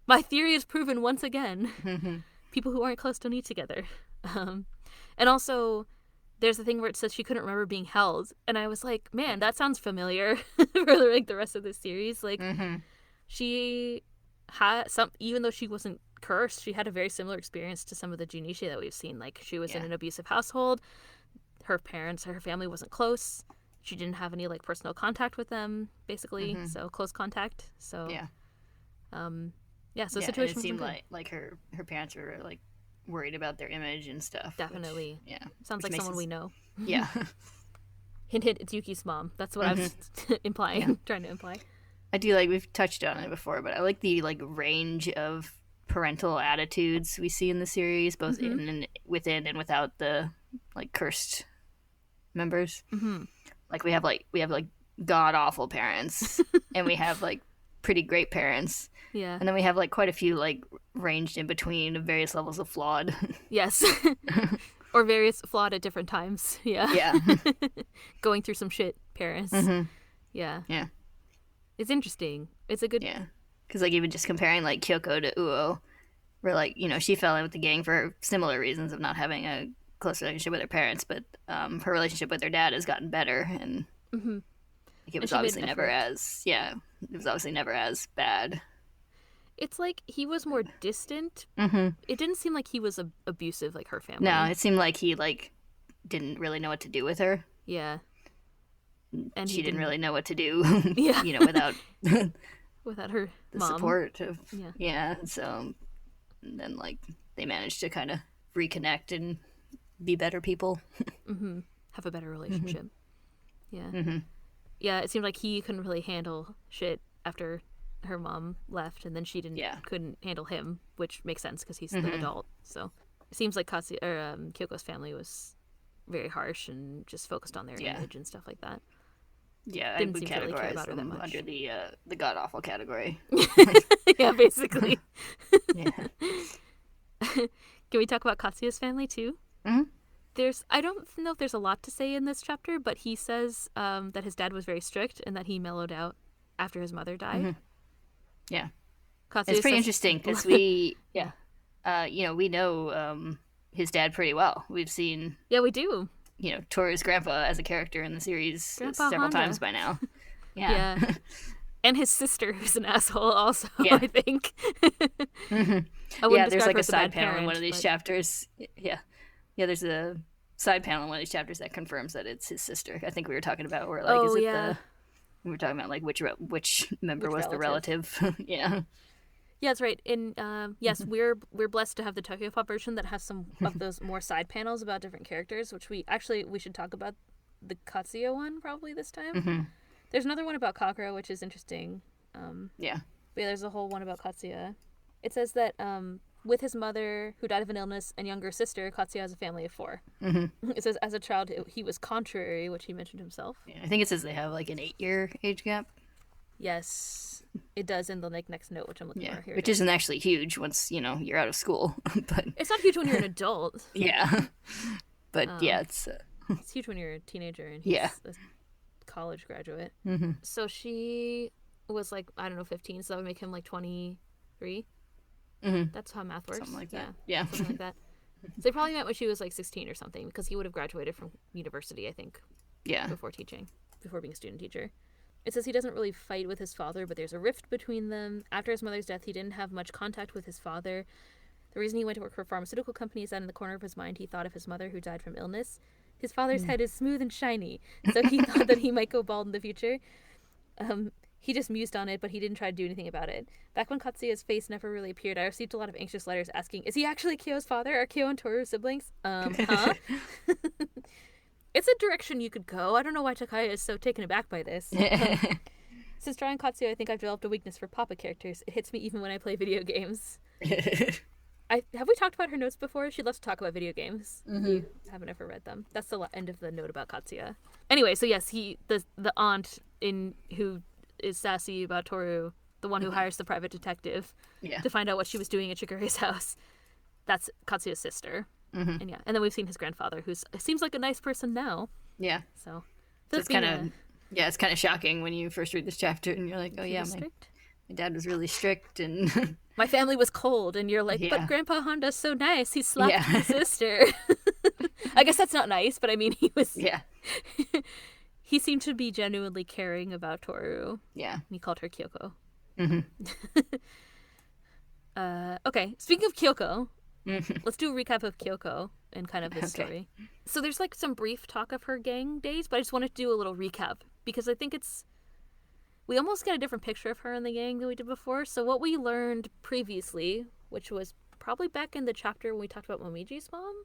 My theory is proven once again. People who aren't close don't eat together. And also, there's a thing where it says she couldn't remember being held. And I was like, man, that sounds familiar for like the rest of this series. Like, she had even though she wasn't cursed, she had a very similar experience to some of the Junichi that we've seen. Like, she was in an abusive household. her family wasn't close. She didn't have any like personal contact with them, basically. So close contact. So yeah. So Yeah, situation and it seemed wasn't like her parents were like worried about their image and stuff. definitely. Which, yeah. Sounds which like someone we know. Yeah. Hint, hint, it's Yuki's mom. That's what I was implying, trying to imply. I do like, we've touched on it before, but I like the like range of parental attitudes we see in the series, both in and within and without the like cursed members. Like we have like god awful parents, and we have like pretty great parents. Yeah. And then we have like quite a few like ranged in between of various levels of flawed. Yes. Or various flawed at different times. Yeah. Yeah. Going through some shit parents. Yeah. Yeah. It's interesting. It's a good... Yeah. Because like even just comparing like Kyoko to Uo, where like, you know, she fell in with the gang for similar reasons of not having a close relationship with her parents, but her relationship with her dad has gotten better, and like, it was obviously never as bad. It's like he was more distant. It didn't seem like he was abusive like her family. No, it seemed like he like didn't really know what to do with her. Yeah. And she didn't really know what to do. Yeah. You know, without her the mom. support of so then like they managed to kind of reconnect and be better people. Have a better relationship. Yeah. Yeah, it seemed like he couldn't really handle shit after her mom left, and then she couldn't handle him, which makes sense because he's the adult. So it seems like Kyoko's family was very harsh and just focused on their image and stuff like that. Yeah, I didn't would seem to really care categorize about her that them much. under the god awful category. Yeah, basically. Yeah. Can we talk about Katsuya's family too? I don't know if there's a lot to say in this chapter, but he says that his dad was very strict and that he mellowed out after his mother died. Yeah. Katsuya It's pretty says- interesting because we know his dad pretty well. We've seen Yeah, we do. you know Toru's grandpa as a character in the series Grandpa several Honda. times by now. Yeah. Yeah. And his sister, who's an asshole, also, Yeah. I think. There's like a side panel in one of these chapters. Yeah, there's a side panel in one of these chapters that confirms that it's his sister. I think we were talking about where like we were talking about like which member was the relative. Yeah. Yeah, that's right. And yes, we're blessed to have the Tokyo Pop version that has some of those more side panels about different characters, which we should talk about the Katsuya one probably this time. There's another one about Kakura, which is interesting. But yeah, there's a whole one about Katsuya. It says that with his mother, who died of an illness, and younger sister, Katsuya has a family of 4. It says as a child he was contrary, which he mentioned himself. Yeah, I think it says they have like an 8-year age gap. Yes, it does in the next note, which I'm looking for here. Which isn't actually huge once you're out of school, but it's not huge when you're an adult. Yeah, but it's huge when you're a teenager and he's a college graduate. So she was like, I don't know, 15, so that would make him like 23. That's how math works. Something like that. Yeah, something like that. So they probably met when she was like 16 or something, because he would have graduated from university, I think. Yeah. Before being a student teacher. It says he doesn't really fight with his father, but there's a rift between them. After his mother's death, he didn't have much contact with his father. The reason he went to work for a pharmaceutical company is that in the corner of his mind, he thought of his mother who died from illness. His father's head is smooth and shiny, so he thought that he might go bald in the future. He just mused on it, but he didn't try to do anything about it. Back when Katsuya's face never really appeared, I received a lot of anxious letters asking, is he actually Kyo's father? Are Kyo and Tohru siblings? Huh? It's a direction you could go. I don't know why Takaya is so taken aback by this. Since drawing Katsuya, I think I've developed a weakness for Papa characters. It hits me even when I play video games. Have we talked about her notes before? She loves to talk about video games. You haven't ever read them. That's the end of the note about Katsuya. Anyway, so yes, the aunt who is sassy about Tohru, the one who hires the private detective to find out what she was doing at Chigure's house, that's Katsuya's sister. And then we've seen his grandfather, who seems like a nice person now. Yeah. So it's kind of it's kind of shocking when you first read this chapter and you're like, oh yeah, my dad was really strict and my family was cold, and you're like, but Grandpa Honda's so nice. He slapped his sister. I guess that's not nice, but I mean, he was. Yeah. He seemed to be genuinely caring about Tohru. Yeah. And he called her Kyoko. Okay. Speaking of Kyoko, let's do a recap of Kyoko. and kind of this story. So there's like some brief talk of her gang days, but I just wanted to do a little recap because I think we almost get a different picture of her in the gang than we did before. So what we learned previously, which was probably back in the chapter when we talked about Momiji's mom,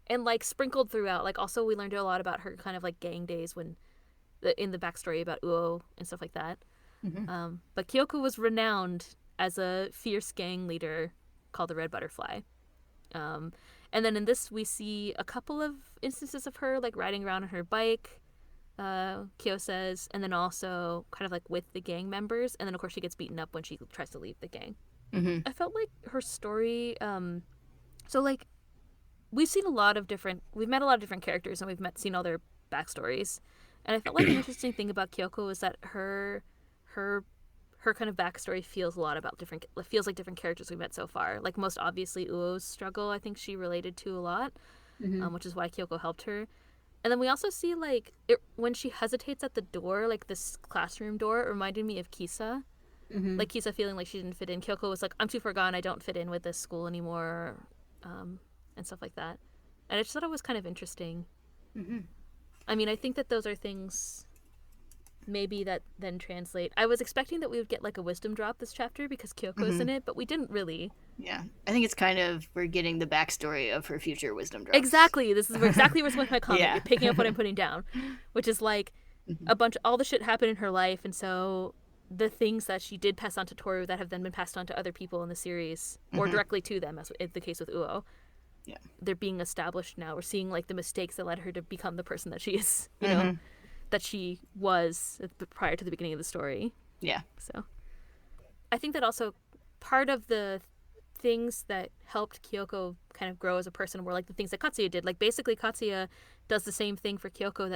and like sprinkled throughout, like also we learned a lot about her kind of like gang days in the backstory about Uo and stuff like that. But Kyoko was renowned as a fierce gang leader called the Red Butterfly. And then in this, we see a couple of instances of her, like, riding around on her bike, Kyo says, and then also kind of, like, with the gang members. And then, of course, she gets beaten up when she tries to leave the gang. I felt like her story, so, like, we've met a lot of different characters, and we've seen all their backstories. And I felt like the interesting thing about Kyoko is that her kind of backstory feels like different characters we've met so far. Like, most obviously, Uo's struggle, I think she related to a lot, which is why Kyoko helped her. And then we also see, like, when she hesitates at the door, like, this classroom door, it reminded me of Kisa. Like, Kisa feeling like she didn't fit in. Kyoko was like, I'm too far gone, I don't fit in with this school anymore, and stuff like that. And I just thought it was kind of interesting. I mean, I think that those are things maybe that then translate. I was expecting that we would get like a wisdom drop this chapter because Kyoko's in it, but we didn't really. Yeah, I think it's kind of, we're getting the backstory of her future wisdom drops. Exactly. This is exactly what's my comment. Yeah. You're picking up what I'm putting down, which is like all the shit happened in her life, and so the things that she did pass on to Tohru that have then been passed on to other people in the series, or directly to them, as is the case with Uo. Yeah, they're being established now. We're seeing like the mistakes that led her to become the person that she is. You know. That she was prior to the beginning of the story. Yeah. So I think that also part of the things that helped Kyoko kind of grow as a person were like the things that Katsuya did. Like, basically Katsuya does the same thing for Kyoko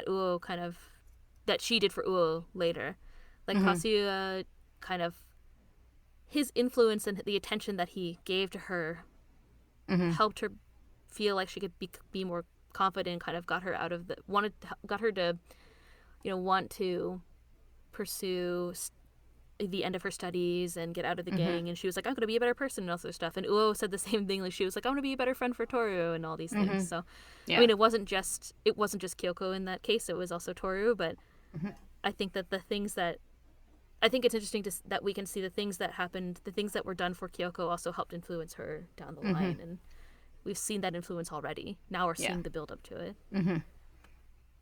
that she did for Uo later. Like, Katsuya kind of, his influence and the attention that he gave to her helped her feel like she could be more confident, kind of got her out of got her to want to pursue the end of her studies and get out of the gang. And she was like, I'm going to be a better person and all this stuff. And Uo said the same thing. Like, she was like, I'm going to be a better friend for Tohru and all these things. So, I mean, it wasn't just Kyoko in that case. It was also Tohru. But I think that I think it's interesting that we can see the things that happened, the things that were done for Kyoko also helped influence her down the line. And we've seen that influence already. Now we're seeing the build up to it.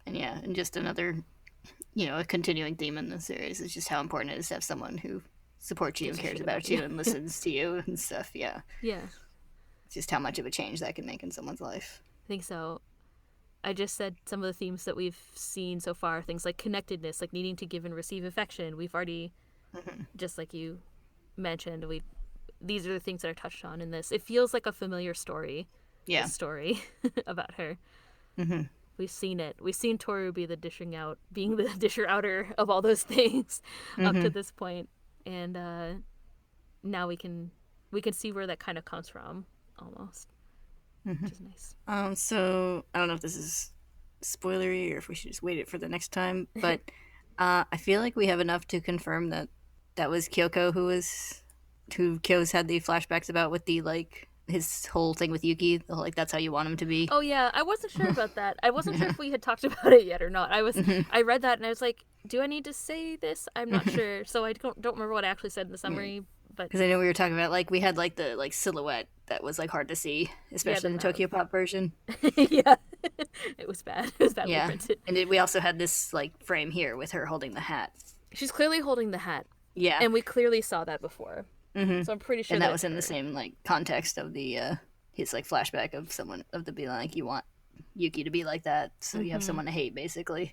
And just another, a continuing theme in the series is just how important it is to have someone who supports you and cares about you and listens to you and stuff. Yeah. It's just how much of a change that can make in someone's life. I think so. I just said some of the themes that we've seen so far, things like connectedness, like needing to give and receive affection. We've already, just like you mentioned, these are the things that are touched on in this. It feels like a familiar story. Yeah. This story about her. We've seen it. We've seen Tohru being the disher outer of all those things up to this point. And now we can see where that kind of comes from, almost. Which is nice. So, I don't know if this is spoilery or if we should just wait it for the next time, but I feel like we have enough to confirm that was Kyoko who Kyo's had the flashbacks about with the, like, his whole thing with Yuki, like, that's how you want him to be. Oh yeah, I wasn't sure about that. I wasn't sure if we had talked about it yet or not. I read that and I was like, do I need to say this? I'm not sure. So I don't remember what I actually said in the summary. But because I know we were talking about, like, we had like the silhouette that was like hard to see, especially in the Tokyo Pop version. Yeah, it was bad. It was badly printed. And we also had this like frame here with her holding the hat. She's clearly holding the hat. Yeah, and we clearly saw that before. So I'm pretty sure. And that was in the same like context of the his like flashback of someone being like, you want Yuki to be like that, so you have someone to hate, basically.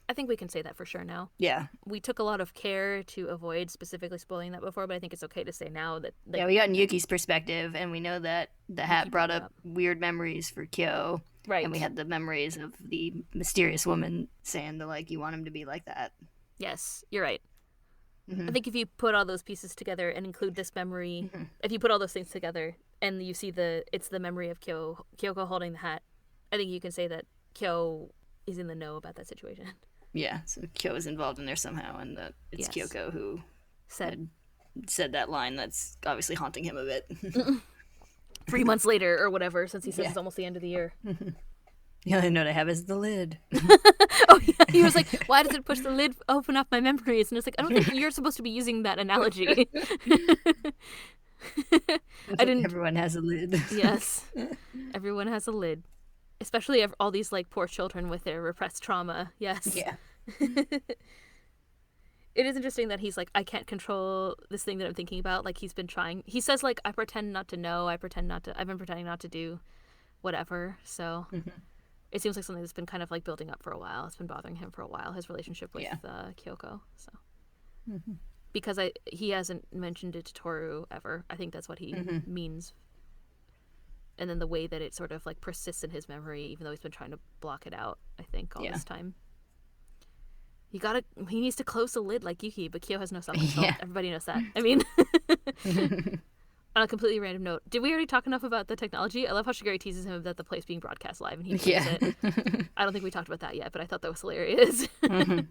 I think we can say that for sure now. Yeah. We took a lot of care to avoid specifically spoiling that before, but I think it's okay to say now that... we got Yuki's perspective, and we know that the hat brought up weird memories for Kyo. Right. And we had the memories of the mysterious woman saying that, like, you want him to be like that. Yes, you're right. I think if you put all those pieces together and include this memory, if you put all those things together and you see it's the memory of Kyoko holding the hat, I think you can say that Kyo is in the know about that situation. Yeah, so Kyo is involved in there somehow, and that it's Kyoko who said that line that's obviously haunting him a bit. 3 months later or whatever, since he says it's almost the end of the year. The only note I have is the lid. Oh, yeah. He was like, why does it push the lid open up my memories? And it's like, I don't think you're supposed to be using that analogy. Everyone has a lid. Yes. Everyone has a lid. Especially all these, like, poor children with their repressed trauma. Yes. Yeah. It is interesting that he's like, I can't control this thing that I'm thinking about. Like, he's been trying. He says, like, I pretend not to know. I've been pretending not to do whatever. So it seems like something that's been kind of, like, building up for a while. It's been bothering him for a while, his relationship with Kyoko. So because he hasn't mentioned it to Tohru ever. I think that's what he means. And then the way that it sort of, like, persists in his memory, even though he's been trying to block it out, I think, all this time. He needs to close the lid like Yuki, but Kyo has no self-control. Yeah. Everybody knows that. I mean, on a completely random note, did we already talk enough about the technology? I love how Shigeri teases him about the place being broadcast live, and he believes it. I don't think we talked about that yet, but I thought that was hilarious. I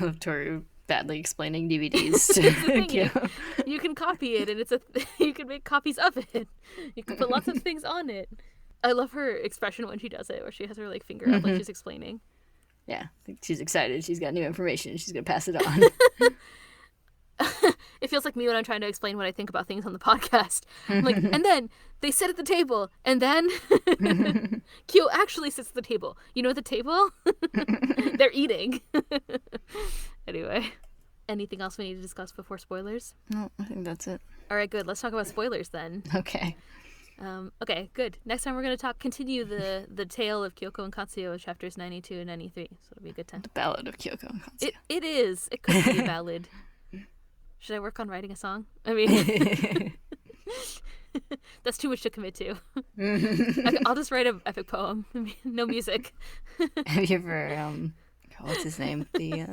love Tohru badly explaining DVDs to Kyo. You can copy it, and you can make copies of it. You can put lots of things on it. I love her expression when she does it, where she has her, like, finger up like she's explaining. Yeah, she's excited. She's got new information. She's going to pass it on. It feels like me when I'm trying to explain what I think about things on the podcast. I'm like, and then they sit at the table, and then Kyo actually sits at the table. You know, at the table? They're eating. Anyway, anything else we need to discuss before spoilers? No, I think that's it. All right, good. Let's talk about spoilers then. Okay. Okay, good. Next time we're going to continue the tale of Kyoko and Katsuya, chapters 92 and 93. So it'll be a good time. The Ballad of Kyoko and Katsuya. It is. It could be a ballad. Should I work on writing a song? I mean, that's too much to commit to. I'll just write an epic poem. No music. Have you ever, what's his name? The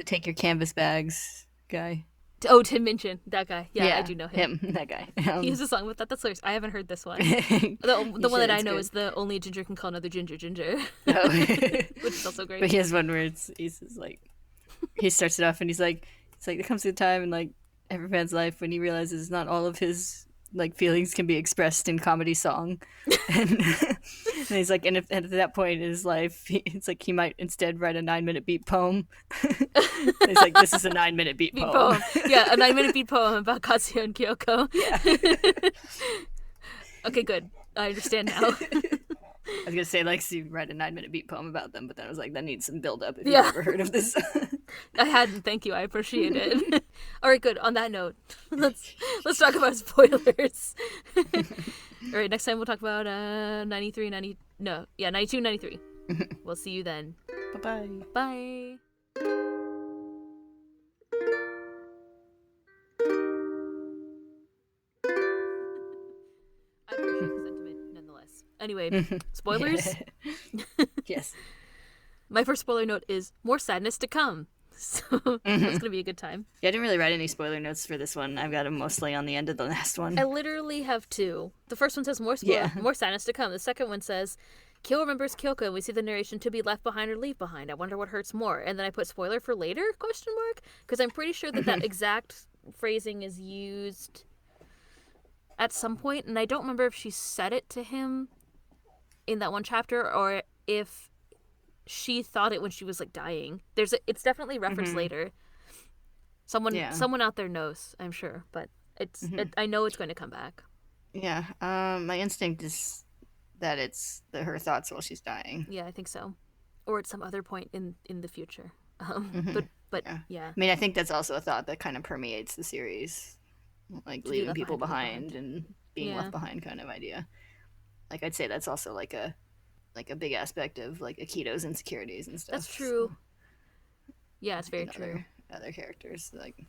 Take Your Canvas Bags guy. Oh, Tim Minchin, that guy. Yeah, I do know him. That guy. He has a song with that. That's hilarious. I haven't heard this one. The one that I know is the only ginger can call another ginger. Oh. Which is also great. But he has one where he's like, he starts it off and he's like, there comes a time in, like, every man's life when he realizes not all of his, like, feelings can be expressed in comedy song. And he's like, and at that point in his life, it's like he might instead write a 9-minute beat poem. He's like, this is a 9-minute beat poem. Yeah, a 9-minute beat poem about Katsuya and Kyoko. Yeah. Okay, good. I understand now. I was gonna say, like, so you write a 9-minute beat poem about them, but then I was like, that needs some build up if you've ever heard of this. I hadn't. Thank you. I appreciate it. All right, good. On that note, let's talk about spoilers. All right, next time we'll talk about 92, 93. We'll see you then. Bye-bye. Bye. I appreciate the sentiment nonetheless. Anyway, spoilers? Yes. My first spoiler note is more sadness to come. So it's going to be a good time. Yeah, I didn't really write any spoiler notes for this one. I've got them mostly on the end of the last one. I literally have two. The first one says more sadness to come. The second one says, Kyo remembers Kyoko and we see the narration to be left behind or leave behind. I wonder what hurts more. And then I put spoiler for later, ? Because I'm pretty sure that exact phrasing is used at some point. And I don't remember if she said it to him in that one chapter or if she thought it when she was, like, dying. It's definitely referenced later. Someone out there knows, I'm sure, but I know it's going to come back. Yeah. My instinct is that it's her thoughts while she's dying. Yeah, I think so, or at some other point in the future. But yeah. I mean, I think that's also a thought that kind of permeates the series, like leaving people behind and being left behind kind of idea. Like, I'd say that's also like a big aspect of, like, Akito's insecurities and stuff. That's true. Yeah, it's very true. Other characters, like,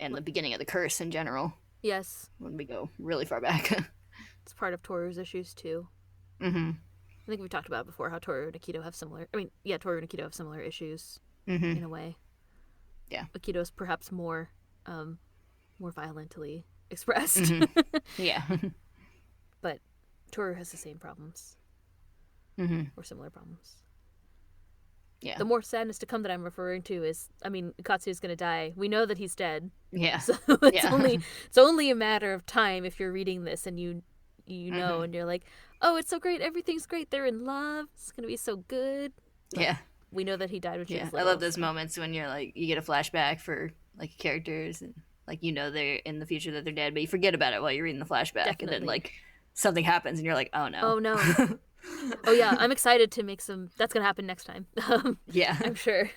and the beginning of the curse in general. Yes. When we go really far back. It's part of Tohru's issues too. Mm-hmm. I think we've talked about before how Tohru and Akito have similar. Tohru and Akito have similar issues in a way. Yeah. Akito's perhaps more violently expressed. Mm-hmm. Yeah. But Tohru has the same problems. Or similar problems. Yeah. The more sadness to come that I'm referring to is, I mean, Katsuya's gonna die. We know that he's dead. Yeah. So it's only a matter of time if you're reading this and you know, and you're like, oh, it's so great, everything's great, they're in love, it's gonna be so good. But yeah. we know that he died when she was I little. love those moments when you're like, you get a flashback for like characters and like you know they're in the future that they're dead, but you forget about it while you're reading the flashback. Definitely. And then like something happens and you're like, oh no. Oh no. Oh yeah, I'm excited to make some. That's gonna happen next time. Yeah, I'm sure.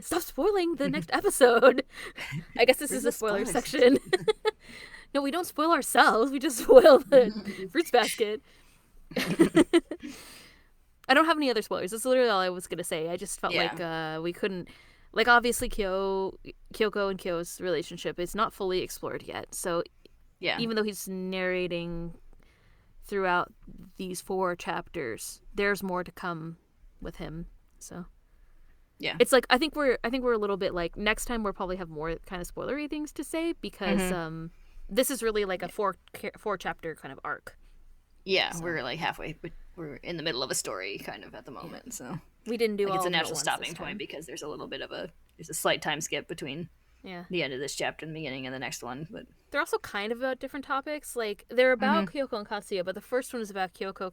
Stop spoiling the next episode. I guess this is the spoiler section. No, we don't spoil ourselves. We just spoil the fruits basket. I don't have any other spoilers. That's literally all I was gonna say. I just felt like we couldn't. Like obviously, Kyoko and Kyo's relationship is not fully explored yet. So even though he's narrating throughout these 4 chapters, there's more to come with him. So it's like I think we're a little bit like next time we'll probably have more kind of spoilery things to say because this is really like a 4 chapter kind of arc. Yeah, so. We're like halfway, but we're in the middle of a story kind of at the moment. So we didn't do like all it's a natural stopping point because there's a little bit of there's a slight time skip between the end of this chapter and the beginning of the next one. But they're also kind of about different topics. Like they're about Kyoko and Katsuya, but the first one is about Kyoko.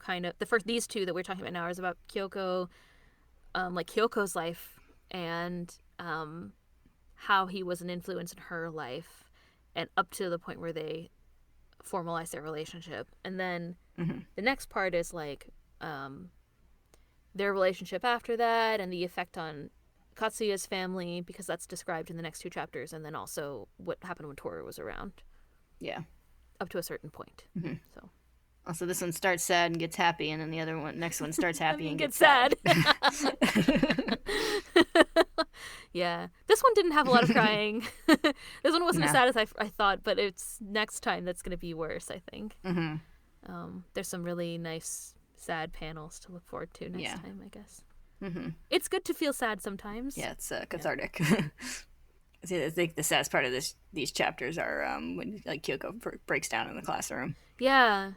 These 2 that we're talking about now is about Kyoko, like Kyoko's life and how he was an influence in her life, and up to the point where they formalize their relationship. And then the next part is like their relationship after that and the effect on Katsuya's family, because that's described in the next 2 chapters, and then also what happened when Tohru was around. Yeah. Up to a certain point. So. Also, this one starts sad and gets happy, and then the next one starts happy and gets sad. Yeah. This one didn't have a lot of crying. This one wasn't as sad as I thought, but it's next time that's going to be worse, I think. There's some really nice, sad panels to look forward to next time, I guess. It's good to feel sad sometimes. Yeah, it's cathartic. I think the saddest part of these chapters are when like Kyoko breaks down in the classroom. Yeah.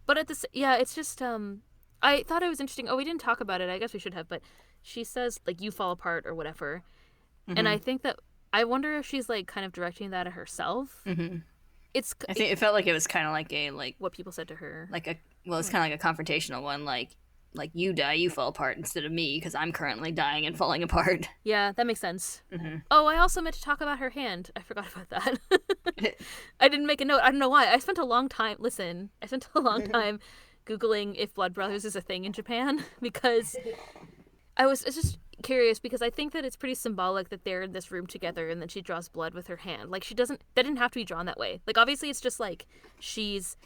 But it's just I thought it was interesting. Oh, we didn't talk about it. I guess we should have, but she says like you fall apart or whatever. And I think that I wonder if she's like kind of directing that at herself. I think it felt like it was kind of like what people said to her. It's kind of like a confrontational one, like you die, you fall apart instead of me because I'm currently dying and falling apart. Yeah, that makes sense. Oh, I also meant to talk about her hand. I forgot about that. I didn't make a note. I don't know why. I spent a long time Googling if blood brothers is a thing in Japan because I was just curious because I think that it's pretty symbolic that they're in this room together and then she draws blood with her hand. Like that didn't have to be drawn that way. Like obviously it's just like she's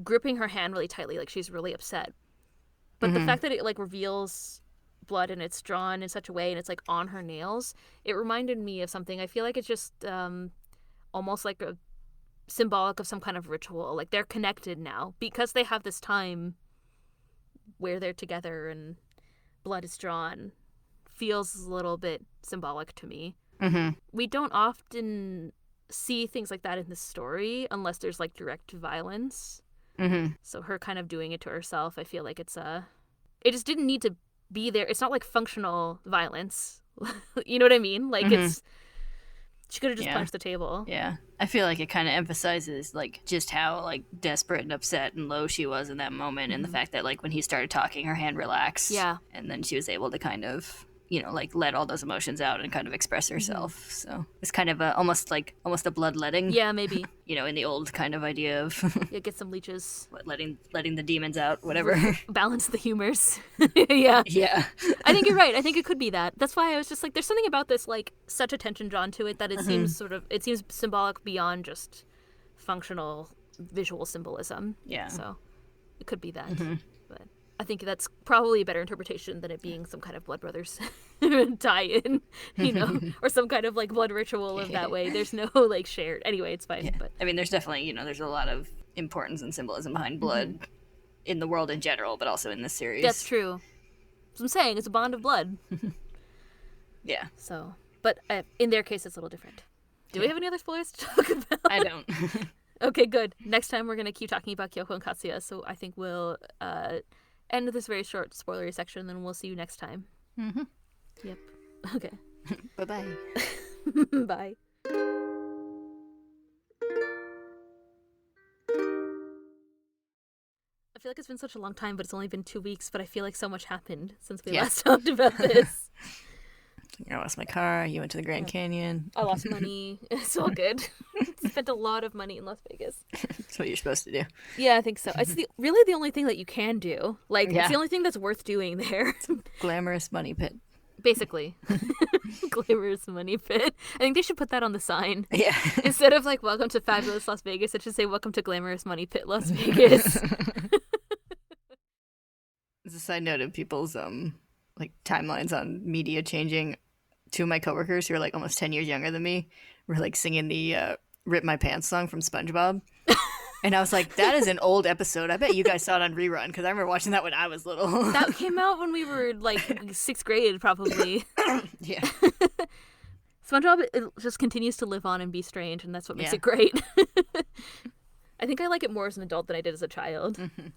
gripping her hand really tightly, like she's really upset. But the fact that it like reveals blood and it's drawn in such a way and it's like on her nails, it reminded me of something. I feel like it's just almost like a symbolic of some kind of ritual. Like they're connected now because they have this time where they're together and blood is drawn. Feels a little bit symbolic to me. We don't often see things like that in the story unless there's like direct violence. So her kind of doing it to herself, I feel like it just didn't need to be there. It's not like functional violence. You know what I mean? Like she could have just punched the table. Yeah. I feel like it kind of emphasizes like just how like desperate and upset and low she was in that moment and the fact that like when he started talking her hand relaxed. Yeah. And then she was able to kind of like let all those emotions out and kind of express herself. So it's kind of almost a bloodletting. Yeah, maybe. In the old kind of idea of get some leeches. Letting the demons out, whatever. Balance the humors. Yeah. Yeah. I think you're right. I think it could be that. That's why I was just like, there's something about this, like, such attention drawn to it that it seems symbolic beyond just functional visual symbolism. Yeah. So it could be that. But I think that's probably a better interpretation than it being some kind of Blood Brothers tie-in, or some kind of like blood ritual of that way. There's no like shared. Anyway, it's fine. Yeah. But I mean, there's definitely there's a lot of importance and symbolism behind blood in the world in general, but also in this series. That's true. That's what I'm saying. It's a bond of blood. Yeah. So, but in their case, it's a little different. Do we have any other spoilers to talk about? I don't. Okay, good. Next time we're gonna keep talking about Kyoko and Katsuya. So I think we'll end this very short spoilery section, and then we'll see you next time. Mm-hmm. Yep. Okay. Bye-bye. Bye. I feel like it's been such a long time, but it's only been 2 weeks, but I feel like so much happened since we last talked about this. I lost my car. You went to the Grand Canyon. I lost money. It's all good. Spent a lot of money in Las Vegas. That's what you're supposed to do. Yeah, I think so. It's really the only thing that you can do. Like, it's the only thing that's worth doing there. Glamorous money pit. Basically. Glamorous money pit. I think they should put that on the sign. Yeah. Instead of, like, welcome to fabulous Las Vegas, it should say welcome to glamorous money pit Las Vegas. As a side note of people's like timelines on media changing, two of my coworkers who are like almost 10 years younger than me were like singing the Rip My Pants song from SpongeBob. And I was like, that is an old episode. I bet you guys saw it on rerun because I remember watching that when I was little. That came out when we were like 6th grade, probably. Yeah. SpongeBob, it just continues to live on and be strange, and that's what makes it great. I think I like it more as an adult than I did as a child. Mm-hmm.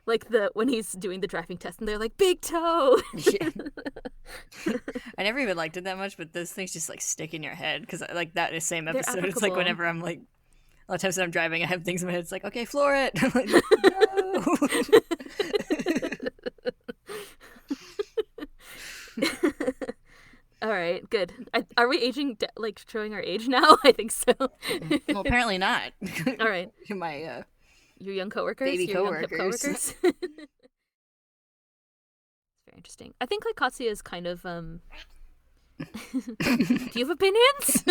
like the when he's doing the driving test and they're like, big toe. Yeah. I never even liked it that much, but those things just like stick in your head because like that same episode, it's like whenever I'm like, a lot of times when I'm driving I have things in my head, it's like, okay, floor it. I'm like, no. All right, good. Are we aging, like showing our age now? I think so. Well, apparently not. All right. My your young coworkers? Baby your coworkers. Young hip coworkers? It's very interesting. I think like Katsuya is kind of do you have opinions?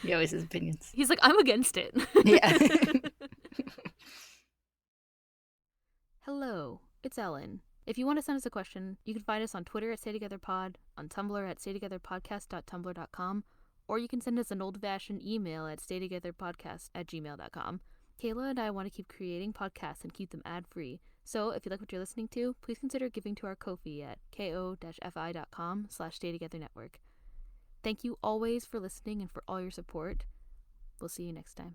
He always has opinions. He's like, I'm against it. Yeah. Hello, it's Ellen. If you want to send us a question, you can find us on Twitter at staytogetherpod, on Tumblr at staytogetherpodcast.tumblr.com, or you can send us an old-fashioned email at staytogetherpodcast@gmail.com. Kayla and I want to keep creating podcasts and keep them ad-free. So if you like what you're listening to, please consider giving to our Ko-fi at ko-fi.com/staytogethernetwork. Thank you always for listening and for all your support. We'll see you next time.